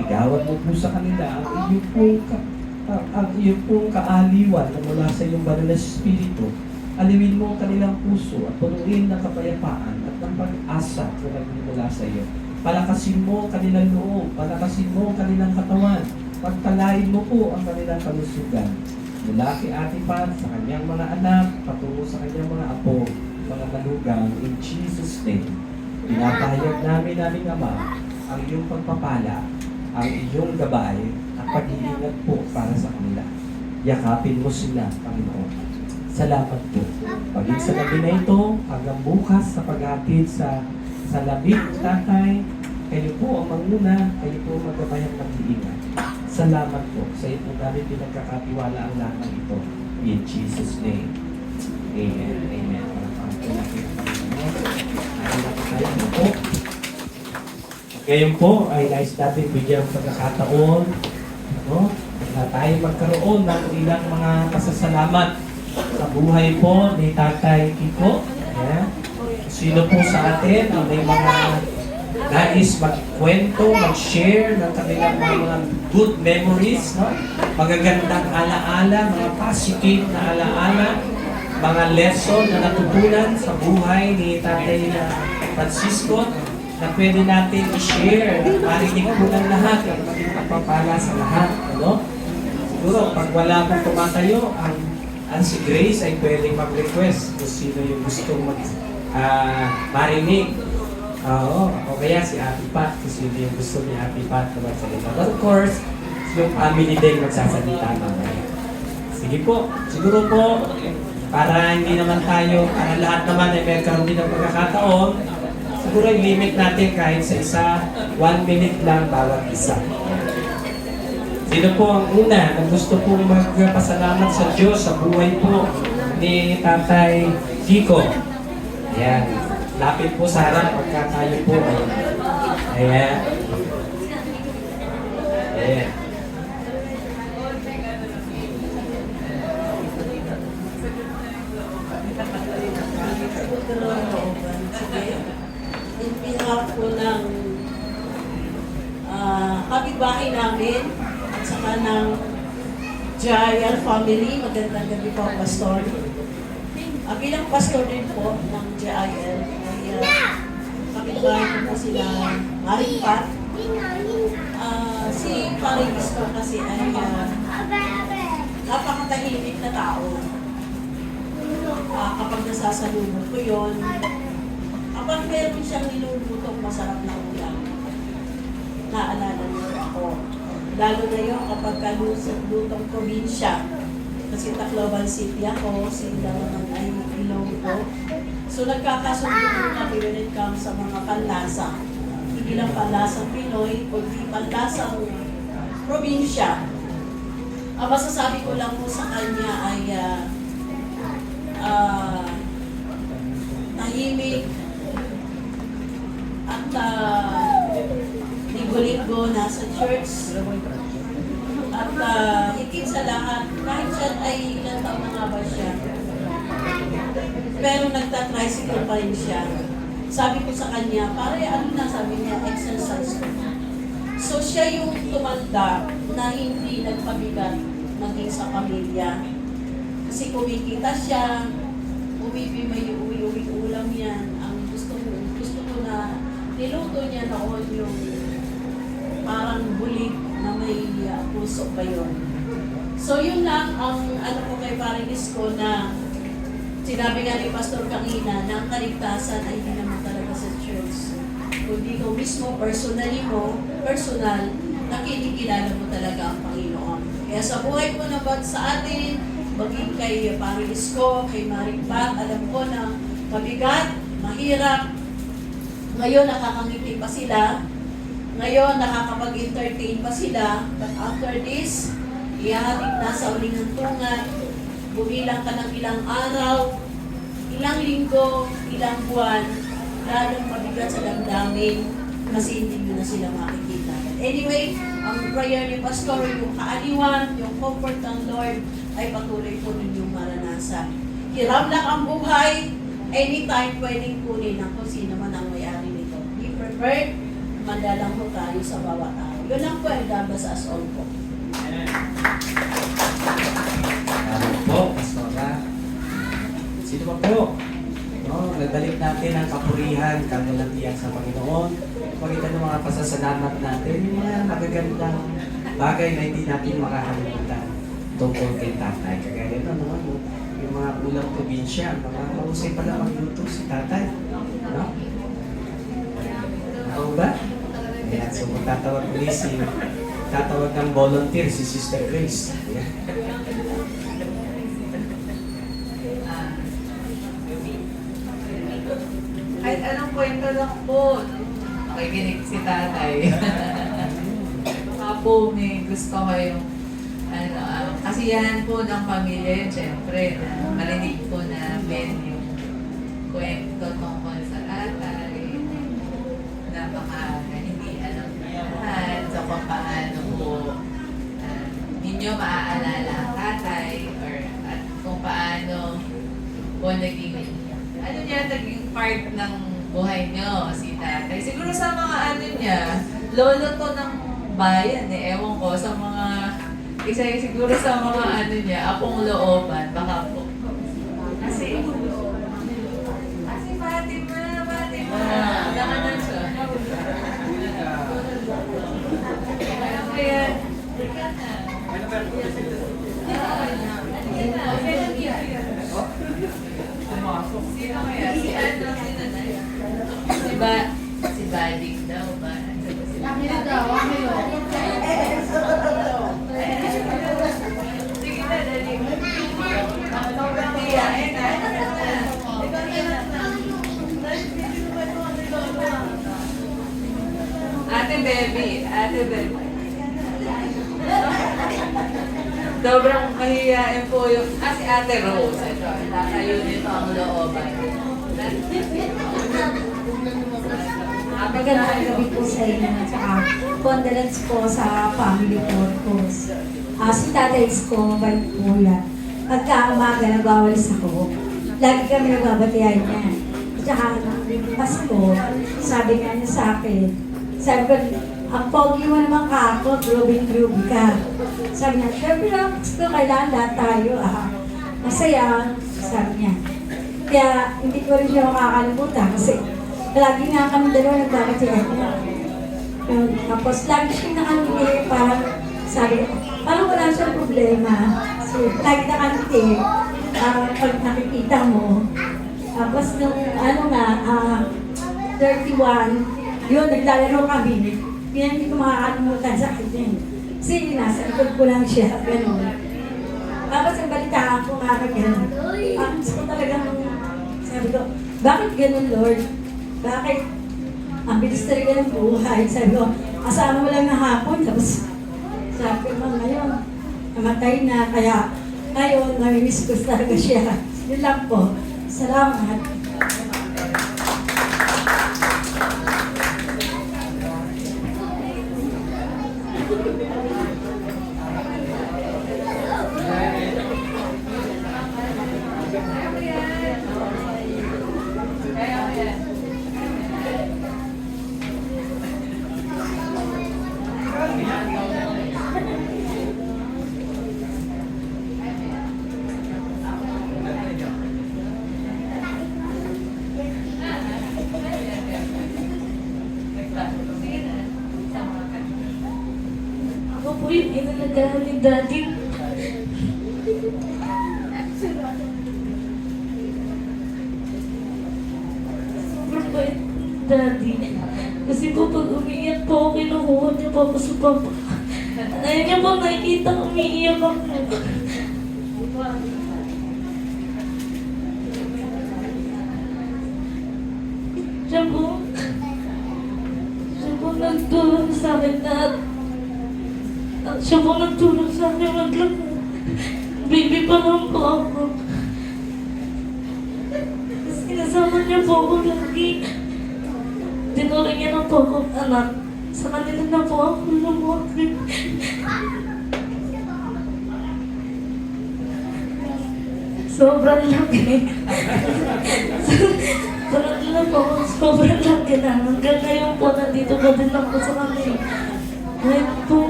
Igawad mo po sa kanila ang iyong pong kaaliwan na mula sa iyong banal na Espiritu. Aliwin mo ang kanilang puso at punuin ng kapayapaan at ng pag-asa na nagmumula sa iyo. Palakasin mo ang kanilang loob, palakasin mo ang kanilang katawan, pagpalain mo po ang kanilang kalusugan. Mula kay Ate Pat sa kanyang mga anak, patungo sa kanyang mga apo, mga malugang, in Jesus' name. Pinapahayag namin aming Ama ang iyong pagpapala, ang iyong gabay at pag-iingat po para sa kanila. Yakapin mo sila, Panginoon. Salamat po. Paging sa gabi na ito, hanggang bukas sa paghatid sa lamig, Tatay, kayo po ang manguna, kayo po ang magabayang mag-iingat. Salamat po sa iyo po namin pinagkakatiwala ang lahat ito. In Jesus' name. Amen. Amen. Ngayon po ay nais natin bigyan pagkakataon na tayo magkaroon ng ilang mga pasasalamat sa buhay po ni Tatay Kiko. Yeah. Sino po sa atin ang may mga nais magkwento, mag-share ng kanilang mga good memories, no? Magagandang alaala, mga positive na alaala, mga lesson na natutunan sa buhay ni Tatay Francisco na pwede natin i-share at marinig po ng lahat at maging kapapala sa lahat. Ano? Siguro, pag wala pong tumatayo, ang si Grace ay pwedeng mag-request kung sino yung gustong marinig. O kaya si Ate Pat, kung sino yung gusto ni Ate Pat na magsalita. But of course, yung family din magsasalita mamaya. Sige po, siguro po, para hindi naman tayo, para lahat naman ay magkaroon din ng pagkakataon, siguro yung limit natin kahit sa isa, 1 minute lang bawat isa. Sino po ang una na gusto pong magpasalamat sa Diyos sa buhay po ni Tatay Kiko? Ayan. Lapit po sa harap pagka tayo po. Ayan. Ayan. In behalf po ng kapitbahay namin at saka ng JIL family, magandang gabi po, Pastor. Bilang pastor din po ng JIL, ay kapitbahay ko po sila Maring Pat. Si Paring Isko kasi ay napakatahimik na tao. Kapag nasasalubong ko yun, kapag meron siyang nilulutong masarap na ulam, naalala niyo ako. Lalo na yun kapag lutong probinsya. Kasi Tacloban City ako, sila naman ay Ilonggo. So nagkakasundo po kami when it comes sa mga panlasa. Hindi lang panlasang Pinoy, kundi panlasang probinsya. Ang masasabi ko lang po sa kanya ay tahimik at linggo-linggo nasa church. At higit sa lahat, kahit siya ay ilang taon na nga ba siya, pero nagta-tricycle pa rin siya. Sabi ko sa kanya, pare ano na, sabi niya, exercise ko. So siya yung tumanda na hindi nagpabigat maging sa pamilya. Kasi kumikita siya, may uwi ulam yan. Ang gusto ko na niluto niya noon yung parang bulig na may puso pa yun. So yun lang ang ano ko kay Paring Isko na sinabi nga ni Pastor kanina na ang kaligtasan ay hindi naman talaga sa church. Kundi ko mismo, personal, na kinikilala mo talaga ang Panginoon. Kaya sa buhay ko na ba sa atin, maging kay Paring Isko, kay Maring Pat, alam ko na mabigat, mahirap. Ngayon nakakangiti pa sila. Ngayon nakakapag-entertain pa sila. But after this, ihahatid na sa uling hantungan. Bumilang ka ng ilang araw, ilang linggo, ilang buwan, lalong mabigat sa damdamin kasi hindi nyo na sila makikita. Anyway, ang prayer ni Pastor, yung kaaliwan, yung comfort ng Lord, ay patuloy po ninyong maranasan. Hiram lang ang buhay, anytime pwedeng kunin ang kung sino man ang may-ari nito. Be prepared, madalang po tayo sa bawat araw. Yun lang po, and God bless us all po. Salamat po, Pastora. Sino pa po? No, nagdalik natin ang kapurihan, kalulatian sa Panginoon. Pakita ng mga pasasalamat natin, yung mga magagandang bagay na hindi natin makakalimutan tungkol kay tatay. Kagaya ito, no? Yung mga ulang probinsya, mga mahusay pala magluto si tatay. No? Ako ba? Ayan, so kung tatawag ulit tatawag ng volunteer si Sister Grace. Ayan. Kahit anong kwento lang po, makikinig si tatay. Baka po may gusto kayong kasiyahan po ng pamilya yun, syempre, na marinig po namin yung kwento tungkol sa tatay, na baka hindi alam lahat, so kung paano po ninyo maaalala ang tatay, or at kung paano po naging part ng buhay nyo, si tatay. Siguro sa mga lolo to ng bayan ewan ko, sa mga, siguro sa mga apong looban, baka po. Kasi Fatima, nakanan siya. Kaya, sino kaya? Si Badik daw ba? Sige na, dali. Sobrang hiyain na. Ate Baby. Sobrang mahihain po yung... si Ate Rose. Ito, nakayo nito ang looban. Magandang gabi po sa inyo at saka condolence po sa family purpose. Si Tatay ko, bait po yan. Pagka umaga nagwawalis ako, lagi kami nagbabatihan niya. At saka Pasko, sabi nga niya sa akin, sabi ko, ang pogi mo naman kako, groovy ka. Sabi niya, syempre lang, gusto kailangan lahat tayo masaya, sabi niya. Kaya hindi ko rin siya makakalimutan kasi lagi nga kami dalawa nagbabatihan niya. Tapos lagi siya nakangiti, parang sabi ko, parang wala siyang problema. So, lagi nakangiti, pag nakikita mo. Tapos nung 31, yun, naglalaro kami. Kaya hindi ko makakalimutan sa akin. Kasi nasa likod ko lang siya, gano'n. Tapos ang balitaan ko nga gano'n. Gusto ko talagang, sabi ko, bakit gano'n, Lord? Bakit? Ang bilis talaga ng buhay. Sabi ko, kasama mo lang na hapon. Tapos, sabi ko, ngayon, namatay na. Kaya, ngayon, namimiss ko talaga siya. Yun lang po. Salamat. alagaan ni Daddy. Sobrang bait ni Daddy. Kasi po pag umiiyak po ako, kinukuha niya po ako sa papa. Ayaw niya po nakikita umiiyak ako. Siya po nagtulong sa akin siya po nagtulong sa akin maglaro. Baby pa lang po ako. Sinasama niya po ako lagi. Tinuring niya na po ako anak. Sa kanila na po ako lumaki. Sobrang laki. Sobrang laki na. Hanggang ngayon po, nandito pa din ako sa kanila. Kahit po,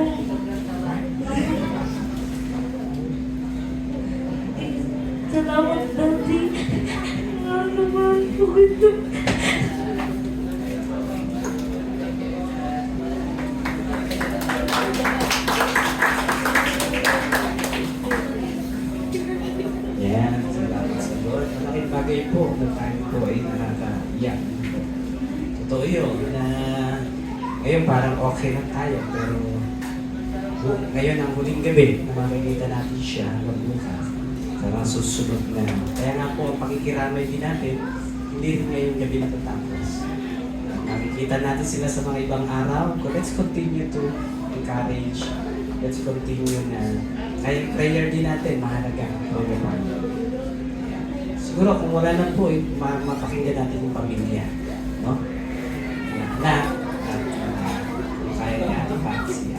salamat Daddy. Ano naman po ito? Yan, salamat sa Lord. Malaking bagay po na tayo po ay nakakaiyak. Totoo yun na ngayon parang okay lang tayo, pero ngayon ang huling gabi na makikita natin siya hanggang bukas sa mga susunod na. Kaya nga po, ang pakikiramay din natin, hindi rin ngayong gabi natatapos. Makikita natin sila sa mga ibang araw. So let's continue to encourage. Let's continue na kaya prayer din natin, mahalaga ang program. Siguro kung wala na po, mapakinggan natin yung pamilya. No? Yung anak, at kung kaya ni Ate Patsy.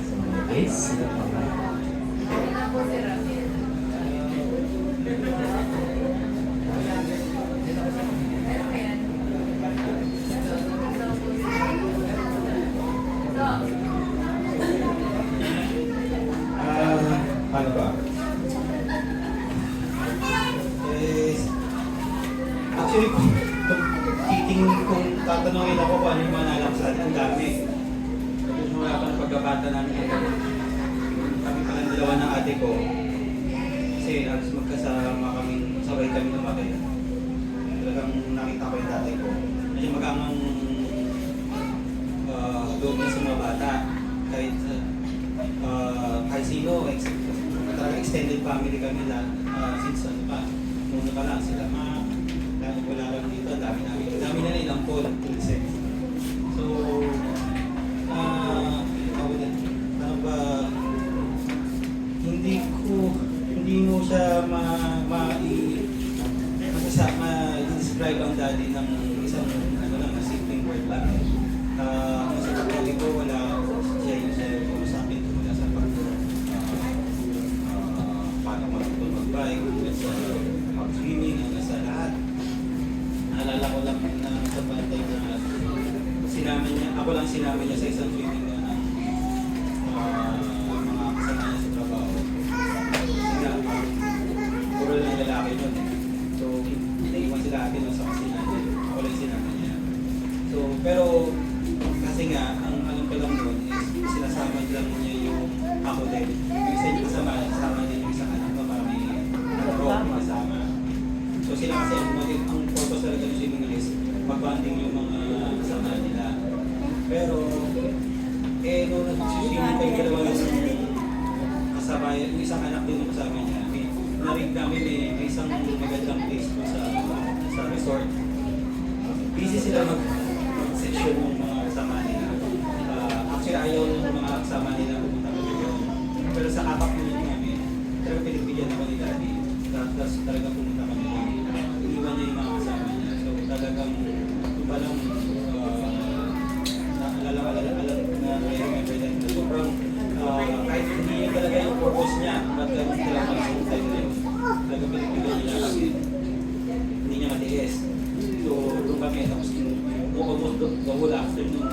So, okay, sila pa ba? Paano ba? Actually, kung tatanungin ako kung ano yung mga nalak sa atin, ang dami. Yung mga akong pagkabata namin, kami palang dalawa ng ate ko. Kasi alas magkasama kami, sabay kami lumaki. Talagang nakita ko yung tatay ko. Medyo magangang loob niya sa mga bata. Kahit sino, talagang extended family kami lahat. Since ano pa, muna pa lang sila wala lang dito, ang dami na nilang pool. So, ano ba, hindi mo siya ma-describe ang daddy ng isang, na simpleng word lang. Ang sa pagkakas ko, wala siya yung sa akin mula sa paano mag-bike, sa mag-swimming, hanggang sa lahat. Naalala ko lang na sa bantay na ako lang sinama niya sa isang swimming na mga kasama niya sa trabaho. Kasi nga, puro lang lalaki nun eh. So, naiwan sila atin sa kasina niya. Ako lang sinama niya. So, pero, kasi nga, ang alam ko lang nun is sinasama lang niya yung ako din. Yung isa niya kasama din yung isang anak na parang may kasama. So sila kasi ang purpose talaga ng swimming is mag-bonding yung mga kasama nila. Pero, nung nag-swimming kayo dalawa yung kasama, yung isang anak din yung kasama niya, narig namin may isang magandang place po sa resort. Busy sila mag-section ng mga kasama nila. Actually, ayaw ng mga kasama nila pumunta kami doon. Pero sa kapakulit namin, talaga pinagbigyan ako ni Daddy. Tapos talaga pumunta kami doon. Iniwan niya yung mga kasama niya. So talagang kung palang alam na remember that na sobrang kahit hindi yun talaga yung purpose niya, ba't gano'n talaga yung time na yun. Talaga pinagbigyan niya kasi hindi niya matiis. So doon kami, tapos almost the whole afternoon,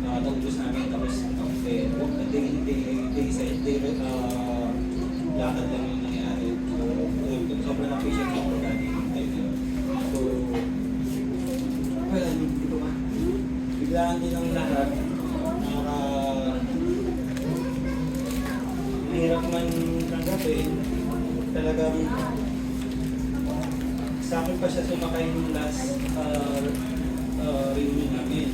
naubos namin, tapos lakad lang yung nangyari. So, sobrang na-patient ako dati yung time yun. So, well, biglaan din ang lahat. man tanggapin, talagang sa akin pa siya sumakay nung last reunion namin.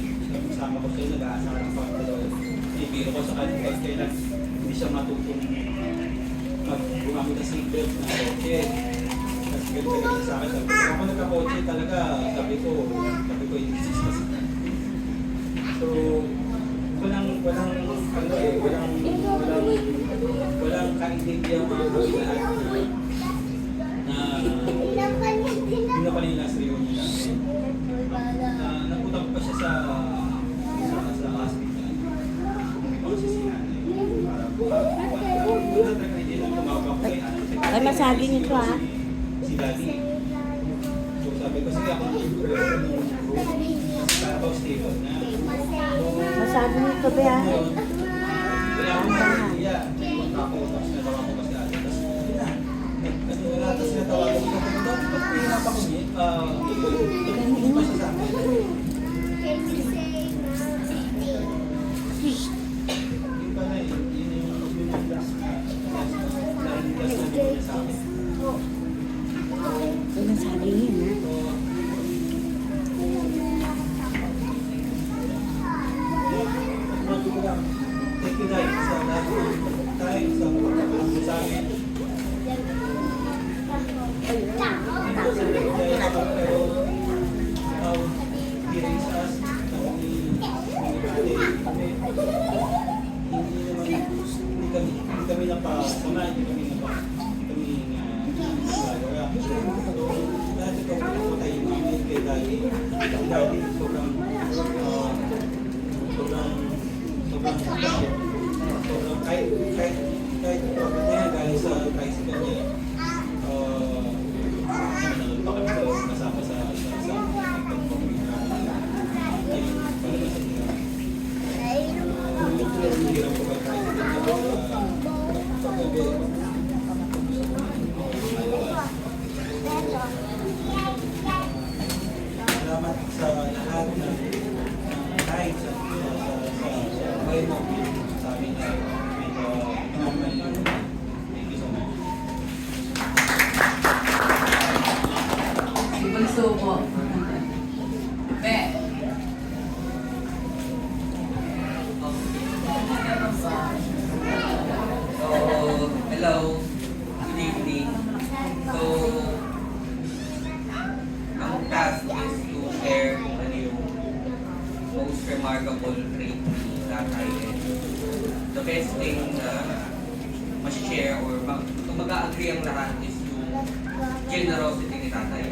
Kasama ko siya, nag-aasaran pa ako. Ibiro ko sa kanya kahit kailan hindi siya matutong gumamit ng seatbelt na kotse. Kasi ganito sa akin, sabi ko, ako nagka-kotse talaga, sabi ko, hindi sisas. So, walang kaibigan mga gawin lahat na hindi na pala yung last reunion namin. Napunta ko pa siya sa hospital. Hindi pa kasi si nanay. Wala talaga hindi na tumawag ako kay nanay. Ay, masabi nito ah. Si daddy. So sabi ko, sige ako yung para ba stable na. Masabi nito ba yan? Wala akong idea. Tapos natawa ko kasi ate. Tapos wala. Tapos natawa ko. Tapos pinap ako niya. Hindi pa siya sa akin. Hindi pa na eh. Yun yung last na niya sa akin. Ay, masabi yun ah. So, thank you guys sa lahat ng time, sa pagkakaroon sa amin. Ito sa Pilipinas, pero he raised us na hindi kami napasama, hindi kami nagagawa. So, lahat ito patay yung namin kay Daddy. Si Daddy, sobrang kahit pagod na yan galing sa tricycle niya, nanonood pa kami doon kasama sa pag-commute namin. Ayun, palabas sa tingin. Hirap ko ba tricycle niya paggabi. Salamat sa lahat na kahit sa buhay mo sa amin na thank you so much. Si Bunso po. Be. So, hello. Good evening. So, ang task is to share yung most remarkable trait ni Tatay. The best thing na ma-share or kung mag-a-agree ang lahat is yung generosity ni Tatay.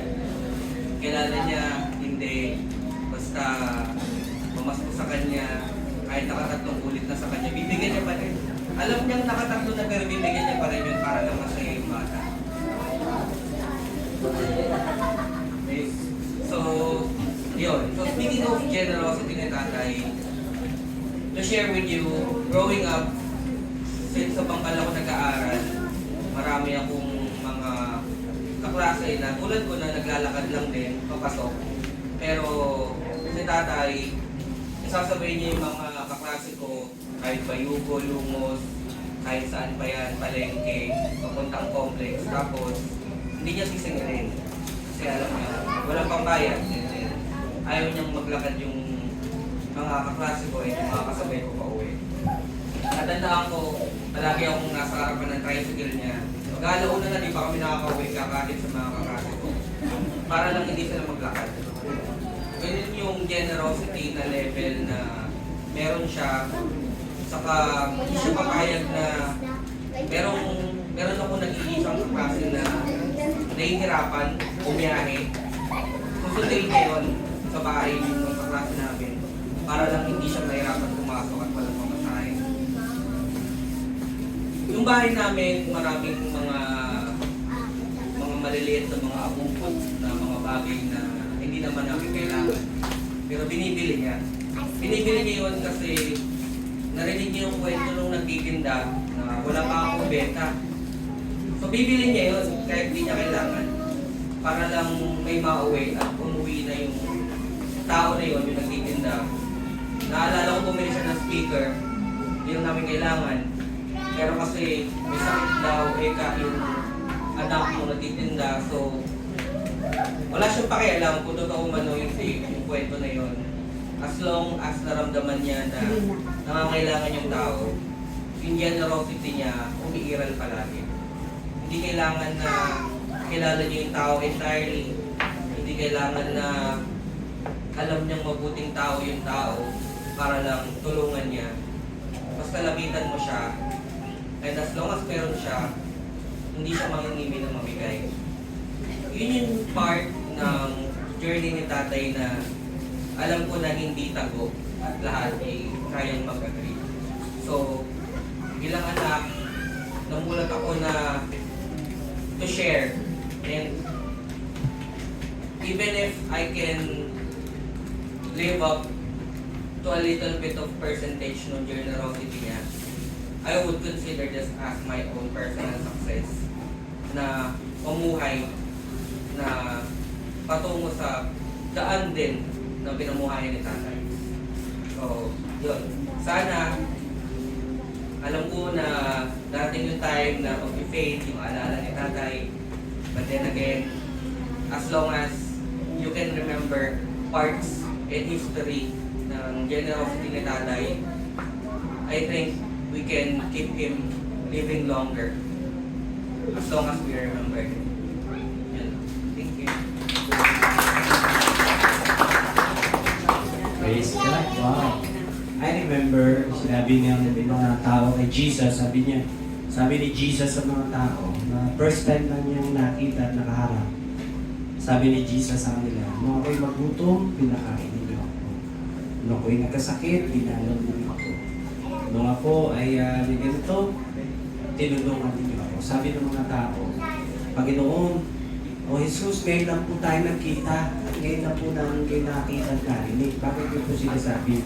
Kilala niya, hindi basta mamasko sa kanya, kahit nakatatlong ulit na sa kanya, bibigyan niya pa rin. Alam niyang nakatatlo na pero bibigyan niya pa rin yun para lang masaya yung bata. Okay. So, yun. So, speaking of generosity ni Tatay, to share with you, growing up, since sa Bangkal ako nag-aaral, marami akong mga kaklase na tulad ko na naglalakad lang din, papasok. Pero si Tatay, isasabay niya yung mga kaklase ko, kahit Bayugo, Lumos, kahit saan pa yan, Palengke, papuntang complex. Tapos, hindi niya sisingilin. Kasi alam niya, walang pambayad. Ayaw niyang maglakad yung mga kaklase ko, yung mga kasabay ko pa uwi. Natandaan ko, palagi akong nasa harapan ng tricycle niya. Mag-alauna na, di pa kami nakaka-uwi kakalit sa mga kaklase ko. Para lang hindi sila maglakad. Ganun yung generosity na level na meron siya. Saka hindi siya papayag na meron ako nag-iisang kaklase na nahihirapan, umiyahe. Susundin niya yun sa bahay ng kaklase namin para lang hindi siya mahirapan pumasok at walang pamasahe. Yung bahay namin, maraming mga maliliit na mga abungkot na mga bagay na hindi naman namin kailangan. Pero binibili niya. Binibili niya yun kasi narinig niya yung kwento nung nagtitinda na wala pa akong benta. So bibili niya yun kahit hindi niya kailangan para lang may mauwi at umuwi na yung tao na yun, yung nagtitinda. Naalala ko bumili siya ng speaker, hindi yung namin kailangan. Pero kasi may sakit daw, yung anak mo natitinda. So, wala siyang pakialam kung totoo man o yung kwento na yon. As long as naramdaman niya na nangangailangan yung tao, yung generosity niya umiiral palagi. Hindi kailangan na kilala niyo yung tao entirely. Hindi kailangan na alam niyang mabuting tao yung tao para lang tulungan niya. Basta lapitan mo siya, and as long as meron siya, hindi siya mangingimi ng mamigay. Yun yung part ng journey ni tatay na alam ko na hindi tago at lahat ay kayang mag-agree. So, bilang anak, namulat ako na to share. And even if I can live up to a little bit of percentage ng generosity niya, I would consider this as my own personal success na pamuhay na patungo sa daan din ng pinamuhayan ni tatay. So, yun. Sana, alam ko na darating yung time na mag-fade yung alaala ni tatay. But then again, as long as you can remember parts and history ng generosity ni tatay, I think we can keep him living longer as long as we remember him. Yun. Thank you. Praise God. Wow. I remember, sinabi niya ng mga tao kay Jesus, sabi ni Jesus sa mga tao, na first time na niyang nakita at nakaharap, sabi ni Jesus sa kanila, nung ako'y magutom, pinakain niyo ako. Nung ako'y nagkasakit, dinalaw niyo ako. Nung ako ay may ganito, tinulungan niyo ako. Sabi ng mga tao, Panginoon, O Jesus, ngayon lang po tayo nagkita, at ngayon lang po namin kayo nakakita at narinig. Bakit niyo po sinasabi,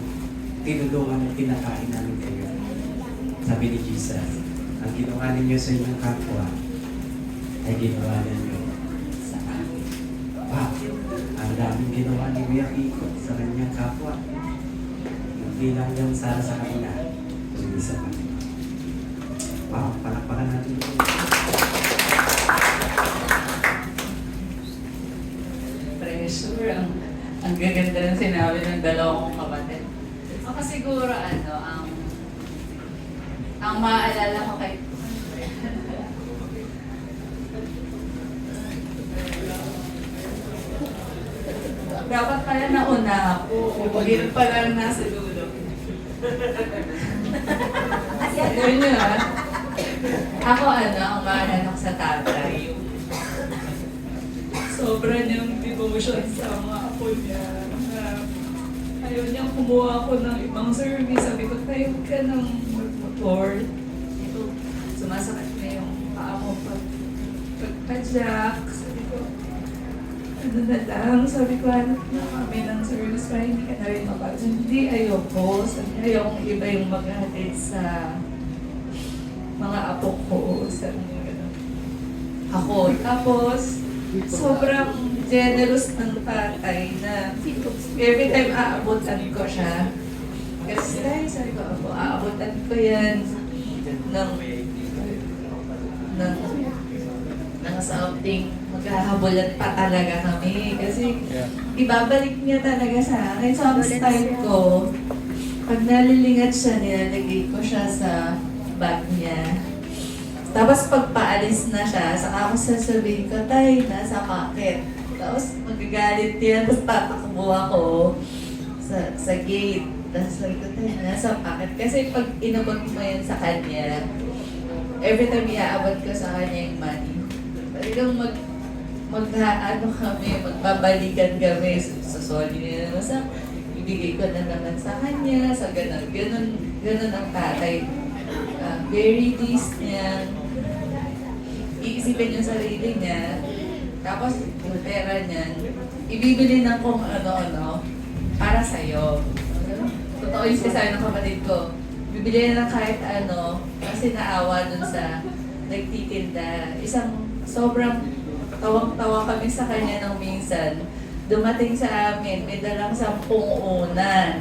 tinulungan at pinakain namin kayo? Sabi ni Jesus, ang ginawa ninyo sa inyong kapwa, ay ginawa ninyo sa akin. Wow! Ang daming ginawa ni Kuya Kiko sa kanyang kapwa. Hindi lang yan sa kanila, kundi sa kanila. Wow! Palakpakan natin ito. Pressure. Ang gaganda ng sinabi ng dalawang kapatid. Ako siguro, ang maaalala ko kay dapat pala nauna ako. Hindi pa lang nasa dulo. Yun yun Ako ang maalala ko sa tatay. Sobra niyang devotion sa mga apo niya. Ayaw niyang kumuha ako ng ibang service. Sabi ko, tayo ka ng motor. Sumasakit na yung paa mo pagpa-jack. Sabi ko, ano na lang. Sabi ko, hanap na kami ng service para hindi ka na rin mapagod. Hindi, ayoko. Sabi niya, ayokong iba yung maghatid sa mga apo ko. Sabi niya, gano'n. Ako. Tapos, sobrang generous ng tatay na every time aabutan ko siya. Kasi sabi ko, aabutan ko yan ng something. Maghahabulan pa talaga kami. Kasi ibabalik niya talaga sa akin. So, ang style ko, pag nalilingat siya, nilalagay ko siya sa bag niya. Tapos pag paalis na siya, saka ako sasabihin ko, tay, nasa market. Tapos magagalit yan, tapos tatakbo ako sa gate. Tapos sabi ko, tay, nasa market. Kasi pag inabot mo yan sa kanya, every time iaabot ko sa kanya yung money, talagang magbabalikan kami, susoli niya naman sa, ibigay ko na naman sa kanya, sa ganun. Ganun ang tatay. Very least niya, iisipin yung sarili niya, tapos yung pera niyan, ibibili ng kung ano-ano para sa'yo. Totoo yung sinasabi ng kapatid ko, bibili na ng kahit ano, kasi naawa dun sa nagtitinda. Sobrang tawang-tawa kami sa kanya nung minsan. Dumating sa amin, may dalang 10 unan.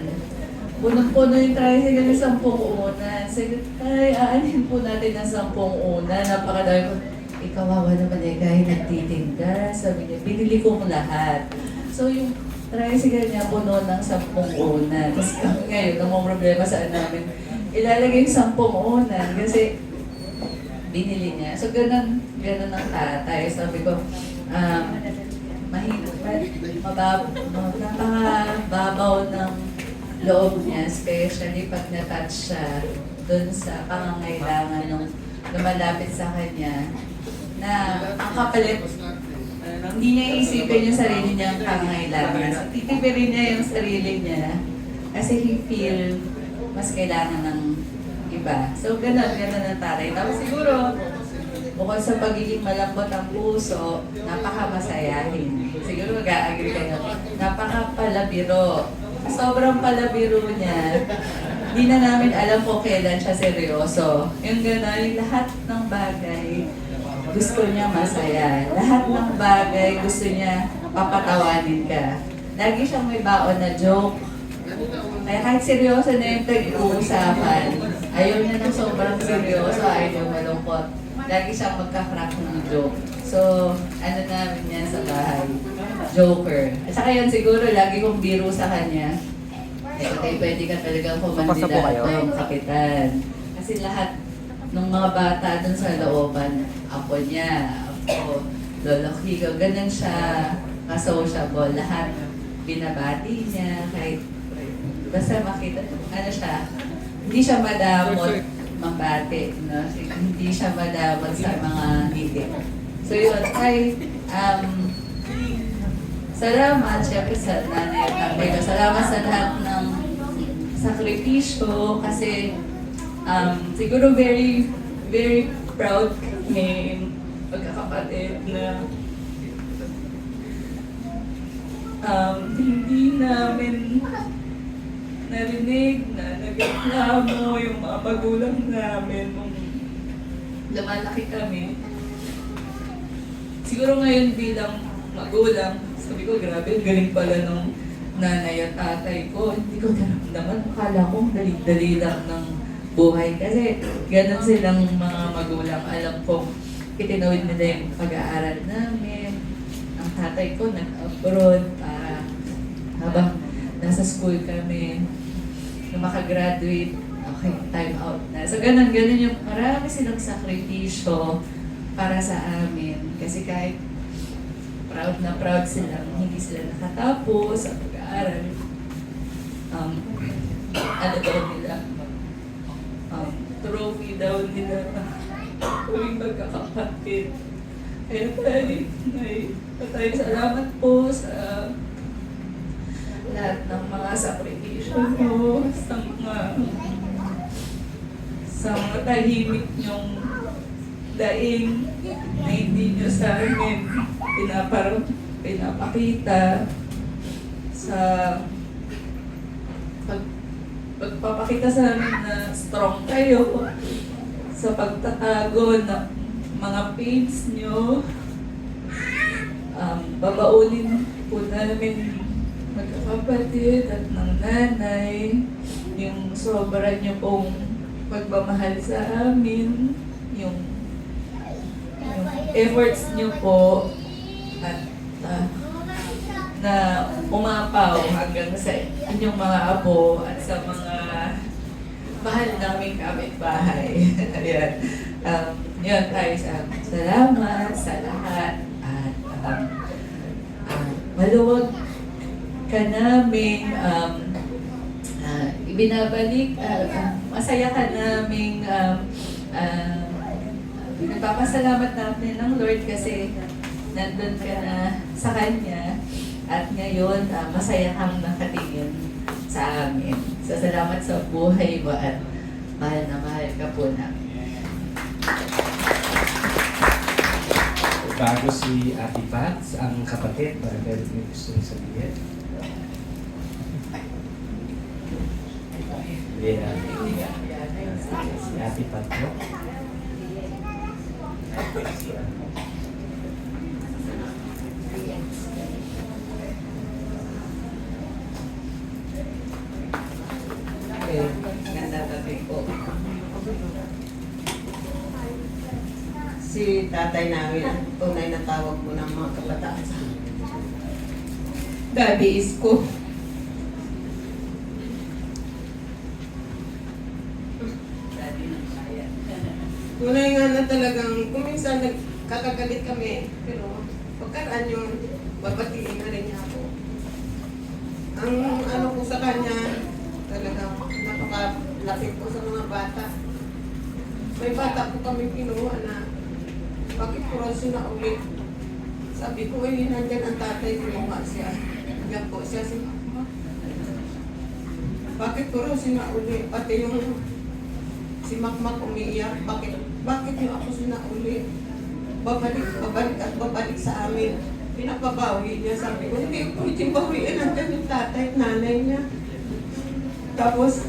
punong-puno yung tricycle ng 10 unan. Sabi, ay, aanin po natin ng 10 unan. Napakadami ko, ikawawa naman eh, kahit nagtitinda. Sabi niya, binili ko mo lahat. So yung tricycle niya puno ng 10 unan. Tapos kami ngayon, namang problema saan namin, ilalagay yung 10 unan kasi binili niya. So ganun ang tatay. Sabi ko, napakababaw ng loob niya, especially pag natouch siya dun sa pangangailangan nung lumalapit sa kanya na ang kapalit, hindi niya isipin yung sarili niyang pangangailangan. So, titipirin niya yung sarili niya kasi he feel mas kailangan ng iba. So, ganun ang tatay. Tapos siguro, bukod sa pagiging malambot ang puso, napakamasayahin. Siguro mag-a-agree kayo. Napakapalabiro. Sobrang palabiro niya. Hindi na namin alam kung kailan siya seryoso. Yung gano'n, yung lahat ng bagay, gusto niya masaya. Lahat ng bagay, gusto niya papatawanin ka. Lagi siyang may baon na joke. Kaya kahit seryoso na yung pag-uusapan, ayaw niya ng sobrang seryoso, ayaw niya malungkot. Lagi siyang magka-crack ng joke. So, ano namin yan sa bahay? Joker. At saka yan siguro, lagi kong biro sa kanya. Okay, pwede ka talagang kumandidato, kapitan. Kasi lahat ng mga bata dun sa looban, apo niya, apo, lolo Kiko, ganun siya ka-sociable. Lahat binabati niya, kahit basta makita, ano siya, hindi siya madamot mabati, no? Hindi siya madamot sa mga ngiti. So yun, ay, salamat syempre sa nanay at tatay ko. Salamat sa lahat ng sakripisyo kasi siguro very, very proud kami magkakapatid na hindi namin narinig na nagreklamo yung mga magulang namin nung lumalaki kami. Siguro ngayon bilang magulang, sabi ko, grabe, galing pala nung nanay at tatay ko. Hindi ko naramdaman. Akala ko dali-dali lang ng buhay. Kasi ganun silang mga magulang. Alam ko, itinawid nila yung pag-aaral namin. Ang tatay ko nag-abroad para habang nasa school kami, nung makagraduate, okay, time out na. So ganun yung marami silang sakripisyo para sa amin. Kasi kahit proud na proud sila, hindi sila nakatapos sa pag-aaral. Ano daw nila? Trophy daw nila. Tuwing magkakapatid. Kaya tayo salamat po sa lahat ng mga sakripisyo mo, sa mga tahimik niyong daing na hindi niyo sa amin pinapakita sa pagpapakita sa amin na strong kayo sa pagtatago ng mga pains niyo. Babaunin po namin magkakapatid at ng nanay yung sobra niyo pong pagmamahal sa amin, yung efforts niyo po at na umapaw hanggang sa inyong mga apo at sa mga mahal naming kapitbahay. Ayan. Yun tayo sa salamat sa lahat at maluwag ka namin ibinabalik, masaya ka namin nagpapasalamat namin ng Lord kasi nandun ka na sa Kanya at ngayon masaya kang nakatingin sa amin. So salamat sa buhay mo at mahal na mahal ka po namin. Bago si Ate Pats, ang kapatid, para meron may gustong sabihin. Si Ate Pats po. si tatay namin, ang tunay na tawag po ng mga kabataan sa amin. Daddy is ko. Tunay nga na talagang, kung minsan nagkakagalit kami, pero pagkaraan yun, babatiin na rin niya ako. Ang ano ko sa kanya, talagang napakalapit ko sa mga bata. May bata po kami kinuha na, bakit ko raw sinaulit? Sabi ko, nandyan ang tatay, kinuha siya. Diyan po siya si mama. Bakit ko raw sinauli? Pati yung si Makmak umiiyak, bakit niyo ako sinauli? Babalik at babalik sa amin. Pinapabawi niya, sabi ko, hindi ko pwedeng bawiin, nandyan yung tatay at nanay niya. Tapos,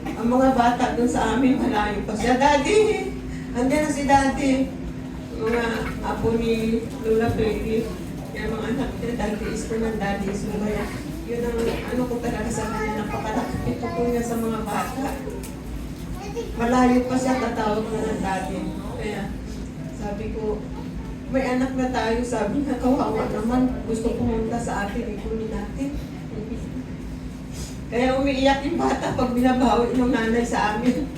ang mga bata dun sa amin, malayo pa siya. Daddy! Andyan na si Daddy. Mga apo ni Lola Baby. Yung mga anak niya, Daddy is ko ng Daddy is ko. Kaya, yun ang ano ko talaga sa kanya, napakalapit ko niya sa mga bata. Malayo pa siya, tatawag na ng Daddy. Kaya, sabi ko, may anak na tayo, sabi niya, kawawa naman, gusto pumunta sa atin, ikunin natin. Kaya umiiyak yung bata pag binabawi ng nanay sa amin.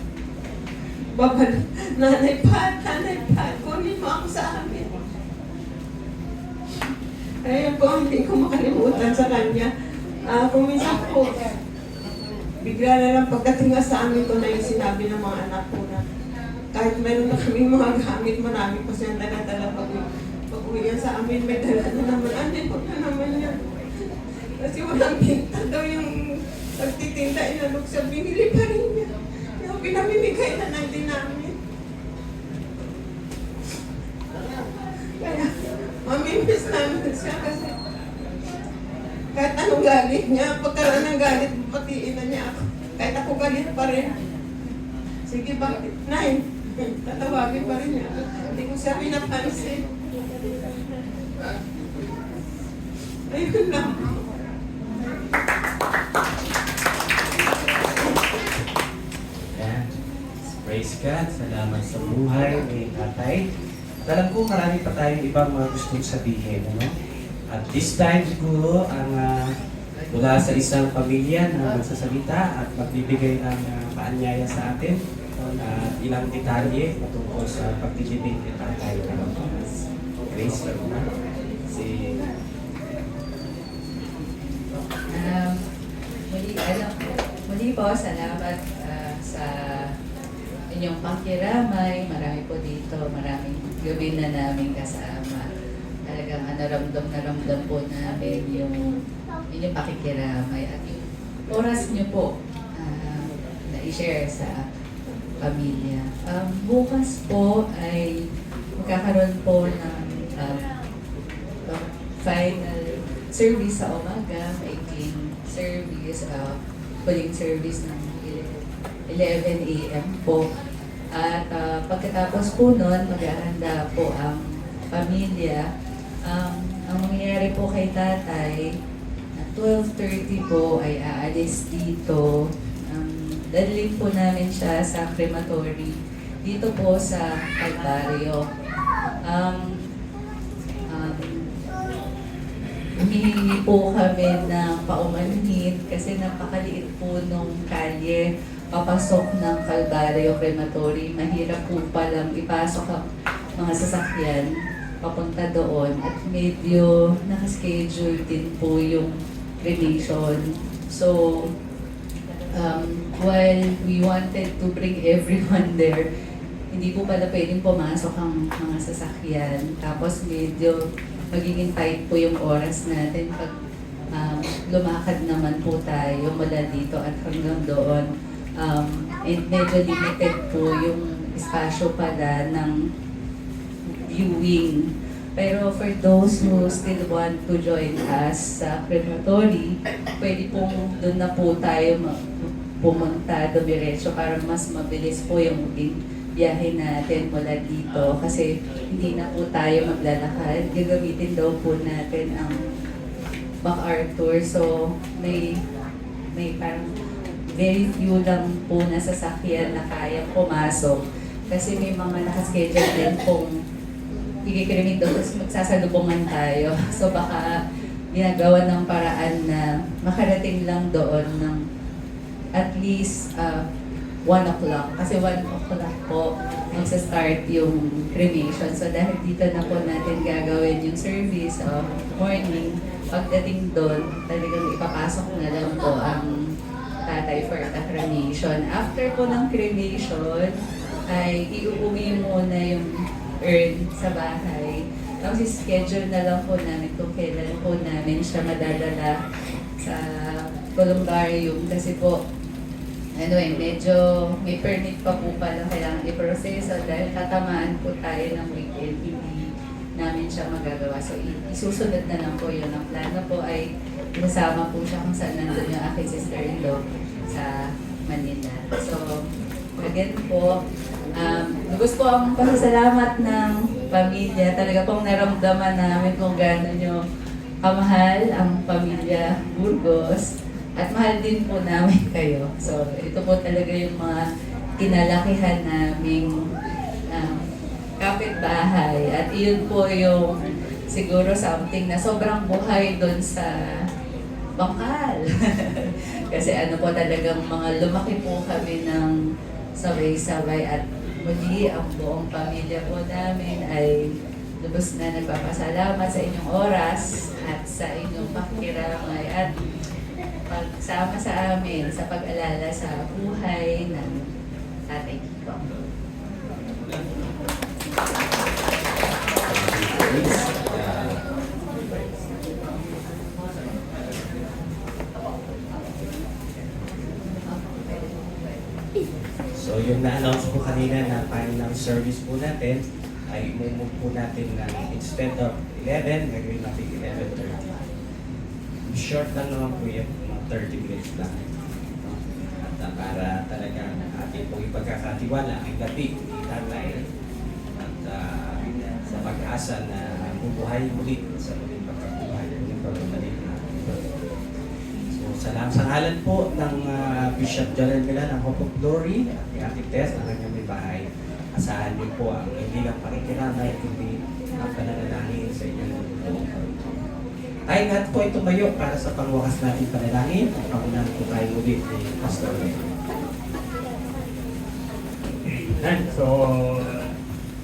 Babal, nanay pa, kunin mo ako sa amin. Kaya po, hindi ko makalimutan sa kanya. Kung minsan po, bigla na lang pagdating nga sa amin ko na yung sinabi ng mga anak ko na kahit meron na kami mga gamit, marami pa siyang dala-dala pag-uwi yan sa amin, may dala na naman. Hindi po na naman yan. Kasi walang pinta daw yung pagtitinda, inalok siya, binili pa rin niya. Yung pinamimigay na lang din namin. Kaya, mamimiss namin siya kasi kahit anong galit niya, pagkaroon ng galit, patiin na niya ako. Kahit ako galit pa rin. Sige, bakit? Nay, tatawagin pa rin niya. Hindi ko siya pinapansin. Ayun lang. Ayan. Praise God. Salamat sa buhay ni tatay. At alam ko marami pa tayong ibang mga gustong sabihin. Ano? At this time siguro ang mula sa isang pamilya na magsasalita at magbibigay ng paanyaya sa atin at ilang detalye patungkol sa pagtitipid ni tatay. Grace, si muli po, salamat sa inyong pakiramay. Marami po dito, maraming gabi na namin kasama. Talagang ramdam na ramdam po namin yung inyong pakikiramay at yung oras niyo po na i-share sa pamilya. Bukas po ay magkakaroon po ng final service sa umaga, maikling service, huling service ng 11 a.m. po. At pagkatapos po nun, maghahanda po ang pamilya. Ang mangyayari po kay tatay, at 12:30 po ay aalis dito. Dalhin po namin siya sa crematory dito po sa Calvario. Humihingi po kami ng paumanhin kasi napakaliit po nung kalye papasok ng Calvario Crematory. Mahirap po palang ipasok ang mga sasakyan papunta doon at medyo nakaschedule din po yung cremation. So, while we wanted to bring everyone there, hindi po pala pwedeng pumasok ang mga sasakyan. Tapos medyo magiging tight po yung oras natin pag lumakad naman po tayo mula dito at hanggang doon. And medyo limited po yung espasyo pala ng viewing. Pero for those who still want to join us sa crematory, pwede pong doon na po tayo pumunta, dumiretso para mas mabilis po yung biyahe natin mula dito kasi hindi na po tayo maglalakad. Gagamitin daw po natin ang MacArthur. So may parang very few lang po na sasakyan na kaya pumasok. Kasi may mga nakaschedule din kung ikikremate doon, tapos magsasalubungan tayo. So baka ginagawa ng paraan na makarating lang doon ng at least 1 o'clock. Kasi 1 o'clock po magsa-start yung cremation. So dahil dito na po natin gagawin yung service of morning, pagdating doon, talagang ipapasok na lang po ang tatay for the cremation. After po ng cremation, ay iuwi muna yung urn sa bahay. Tapos schedule na lang po namin kung kailan po namin siya madadala sa columbarium. Kasi po, medyo may permit pa po pala kailangan i-proseso dahil tatamaan po tayo ng weekend, hindi namin siya magagawa. So isusunod na lang po yun. Ang plano po ay kasama po siya kung saan nandun yung aking sister-in-law sa Manila. So, again po, gusto ko ang pasasalamat ng pamilya. Talaga pong naramdaman namin kung gaano nyo kamahal ang pamilya Burgos. At mahal din po namin kayo. So, ito po talaga yung mga kinalakihan naming kapitbahay. At iyon po yung siguro something na sobrang buhay doon sa bangkal. Kasi ano po talagang mga lumaki po kami ng sabay-sabay at muli ang buong pamilya po namin ay lubos na nagpapasalamat sa inyong oras at sa inyong pakikiramay at pagsama sa amin sa pag-alala sa buhay ng Tatay Kiko. So yung na-announce po kanina na time ng service po natin ay imumove po natin na instead of 11, gagawin natin 11:30. Short lang naman po yan, mga 30 minutes lang. At para talaga ating pong ipagkakatiwala ang gabi ni Tatay at sa pag-asa na bubuhay muli sa muling pagkabuhay, muling pagbabalik natin. So sa ngalan po ng Bishop Jonel Milan ng Hope of Glory at ni Ate Tess na kanyang may bahay, asahan niyo po ang hindi lang pakikiramay kundi ang pananalangin sa inyong buong karuto. Tayo lahat po ay tumayo para sa pangwakas natin panalangin at pangunan po tayo muli ni Pastor Ray. Amen. So,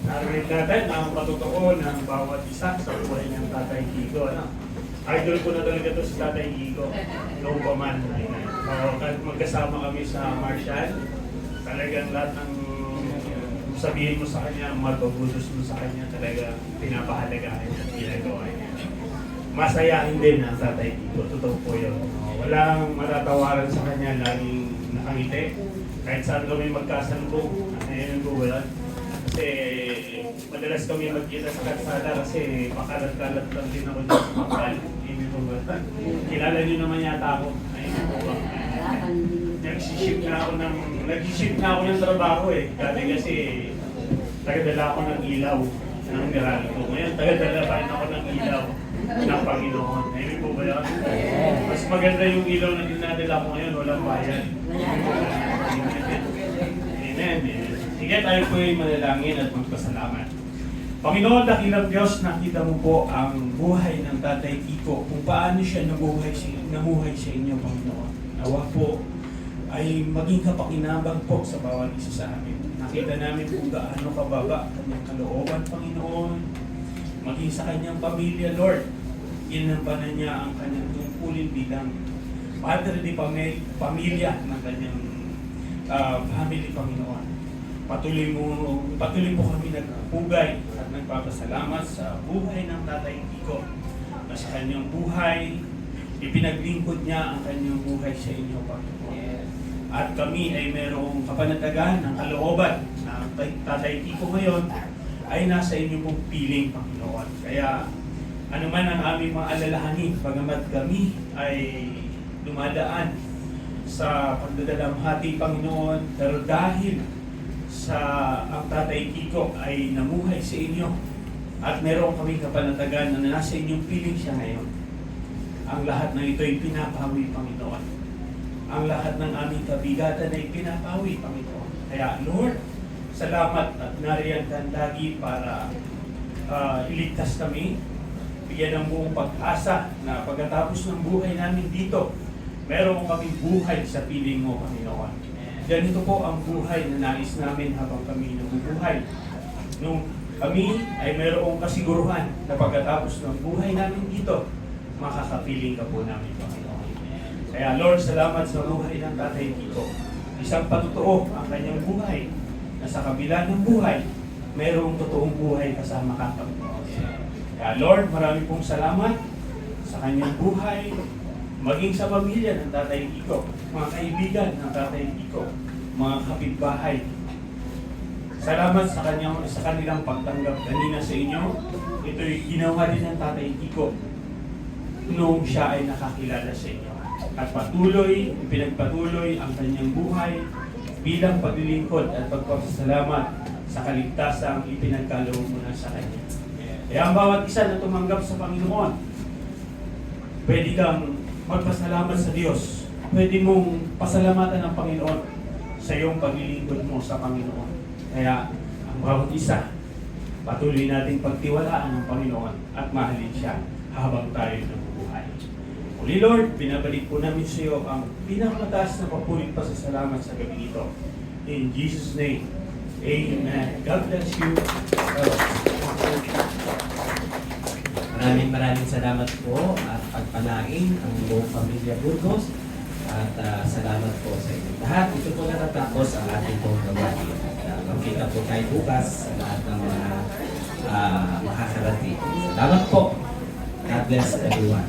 narinig natin ang patutuo ng bawat isa sa buhay ng Tatay Kiko. Ano? Idol ko na talaga ito si Tatay Kiko. Noong pa man. Kahit magkasama kami sa Marshall, talagang lahat ng sabihin mo sa kanya, matututos mo sa kanya, talaga pinapahalagahan at ginagawa niya. Masayahin din ang Tatay Kiko. Totoo po yun. Walang matatawaran sa kanya, laging nakangiti. Kahit saan kami magkasalubong, ayun po ba? Kasi madalas kami magkita sa kalsada kasi makalat-kalat lang din ako dito sa Mapal. Ayun po ba? Kilala niyo naman yata ako. Ayun po ba? Nag-ship na ako ng trabaho eh. Dati kasi tagadala ako ng ilaw ng Meralco. Ngayon tagadala pa rin ako ng ilaw ng Panginoon. Ayun po ba yan? Mas maganda yung ilaw na dinadala ko ngayon, walang bayan. Amen. Sige, tayo po ay manalangin at magpasalamat. Panginoon, dakilang Diyos, nakita mo po ang buhay ng Tatay Kiko, kung paano siya namuhay sa inyo, Panginoon. Nawa po ay maging kapakinabang po sa bawat isa sa amin. Nakita namin kung gaano kababa kanyang kalooban, Panginoon, maging sa kanyang pamilya, Lord. Ginampanan niya ang kanyang tungkulin bilang Padre de Pamilya ng kanyang family, Panginoon. Patuloy po kami nagpugay at nagpapasalamat sa buhay ng Tatay Kiko na sa kanyang buhay, ipinaglingkod niya ang kanyang buhay sa inyo, Panginoon. At kami ay merong kapanatagan ng kalooban na Tatay Kiko ngayon ay nasa inyo pong piling, Panginoon. Kaya ano man ang aming mga alalahanin, bagamat kami ay dumadaan sa pagdadalamhati, Panginoon, pero dahil sa ang Tatay Kiko ay namuhay sa inyo at meron kaming kapanatagan na nasa inyong piling siya ngayon, ang lahat ng ito ay pinapawi, Panginoon. Ang lahat ng aming kabigatan ay pinapawi, Panginoon. Kaya, Lord, salamat at nariyan ka lagi para iligtas kami, bigyan ng buong pag-asa na pagkatapos ng buhay namin dito, meron kami buhay sa piling mo, Panginoon. Ganito po ang buhay na nais namin habang kami nabubuhay. Nung kami ay mayroong kasiguruhan na pagkatapos ng buhay namin dito, makakapiling ka po namin, Panginoon. Kaya Lord, salamat sa buhay ng Tatay Kiko. Isang patotoo ang kanyang buhay na sa kabila ng buhay, mayroong totoong buhay kasama ka, Panginoon. Kaya Lord, marami pong salamat sa kanyang buhay, maging sa pamilya ng Tatay Kiko, mga kaibigan ng Tatay Kiko, mga kapitbahay. Salamat sa kanilang pagtanggap kanina sa inyo. Ito'y ginawa din ng Tatay Kiko nung siya ay nakakilala sa inyo. At pinagpatuloy ang kanyang buhay bilang paglilingkod at pagpapasalamat sa kaligtasang ipinagkaloob mo na sa kanya. Kaya ang bawat isa na tumanggap sa Panginoon, pwede kang magpasalamat sa Diyos. Pwede mong pasalamatan ang Panginoon sa iyong paglilingkod mo sa Panginoon. Kaya ang bawat isa, patuloy nating pagtiwalaan ng Panginoon at mahalin siya habang tayo nabubuhay. Muli Lord, binabalik po namin sa iyo ang pinakamataas na papulit pasasalamat sa gabi ito. In Jesus' name, Amen. God bless you. Maraming salamat po at pagpalain ang buong pamilya Burgos at salamat po sa inyo lahat. Ito po natatapos ang ating pong gawain. Magkita po tayo bukas sa lahat ng mga makakarating. Salamat po. God bless everyone.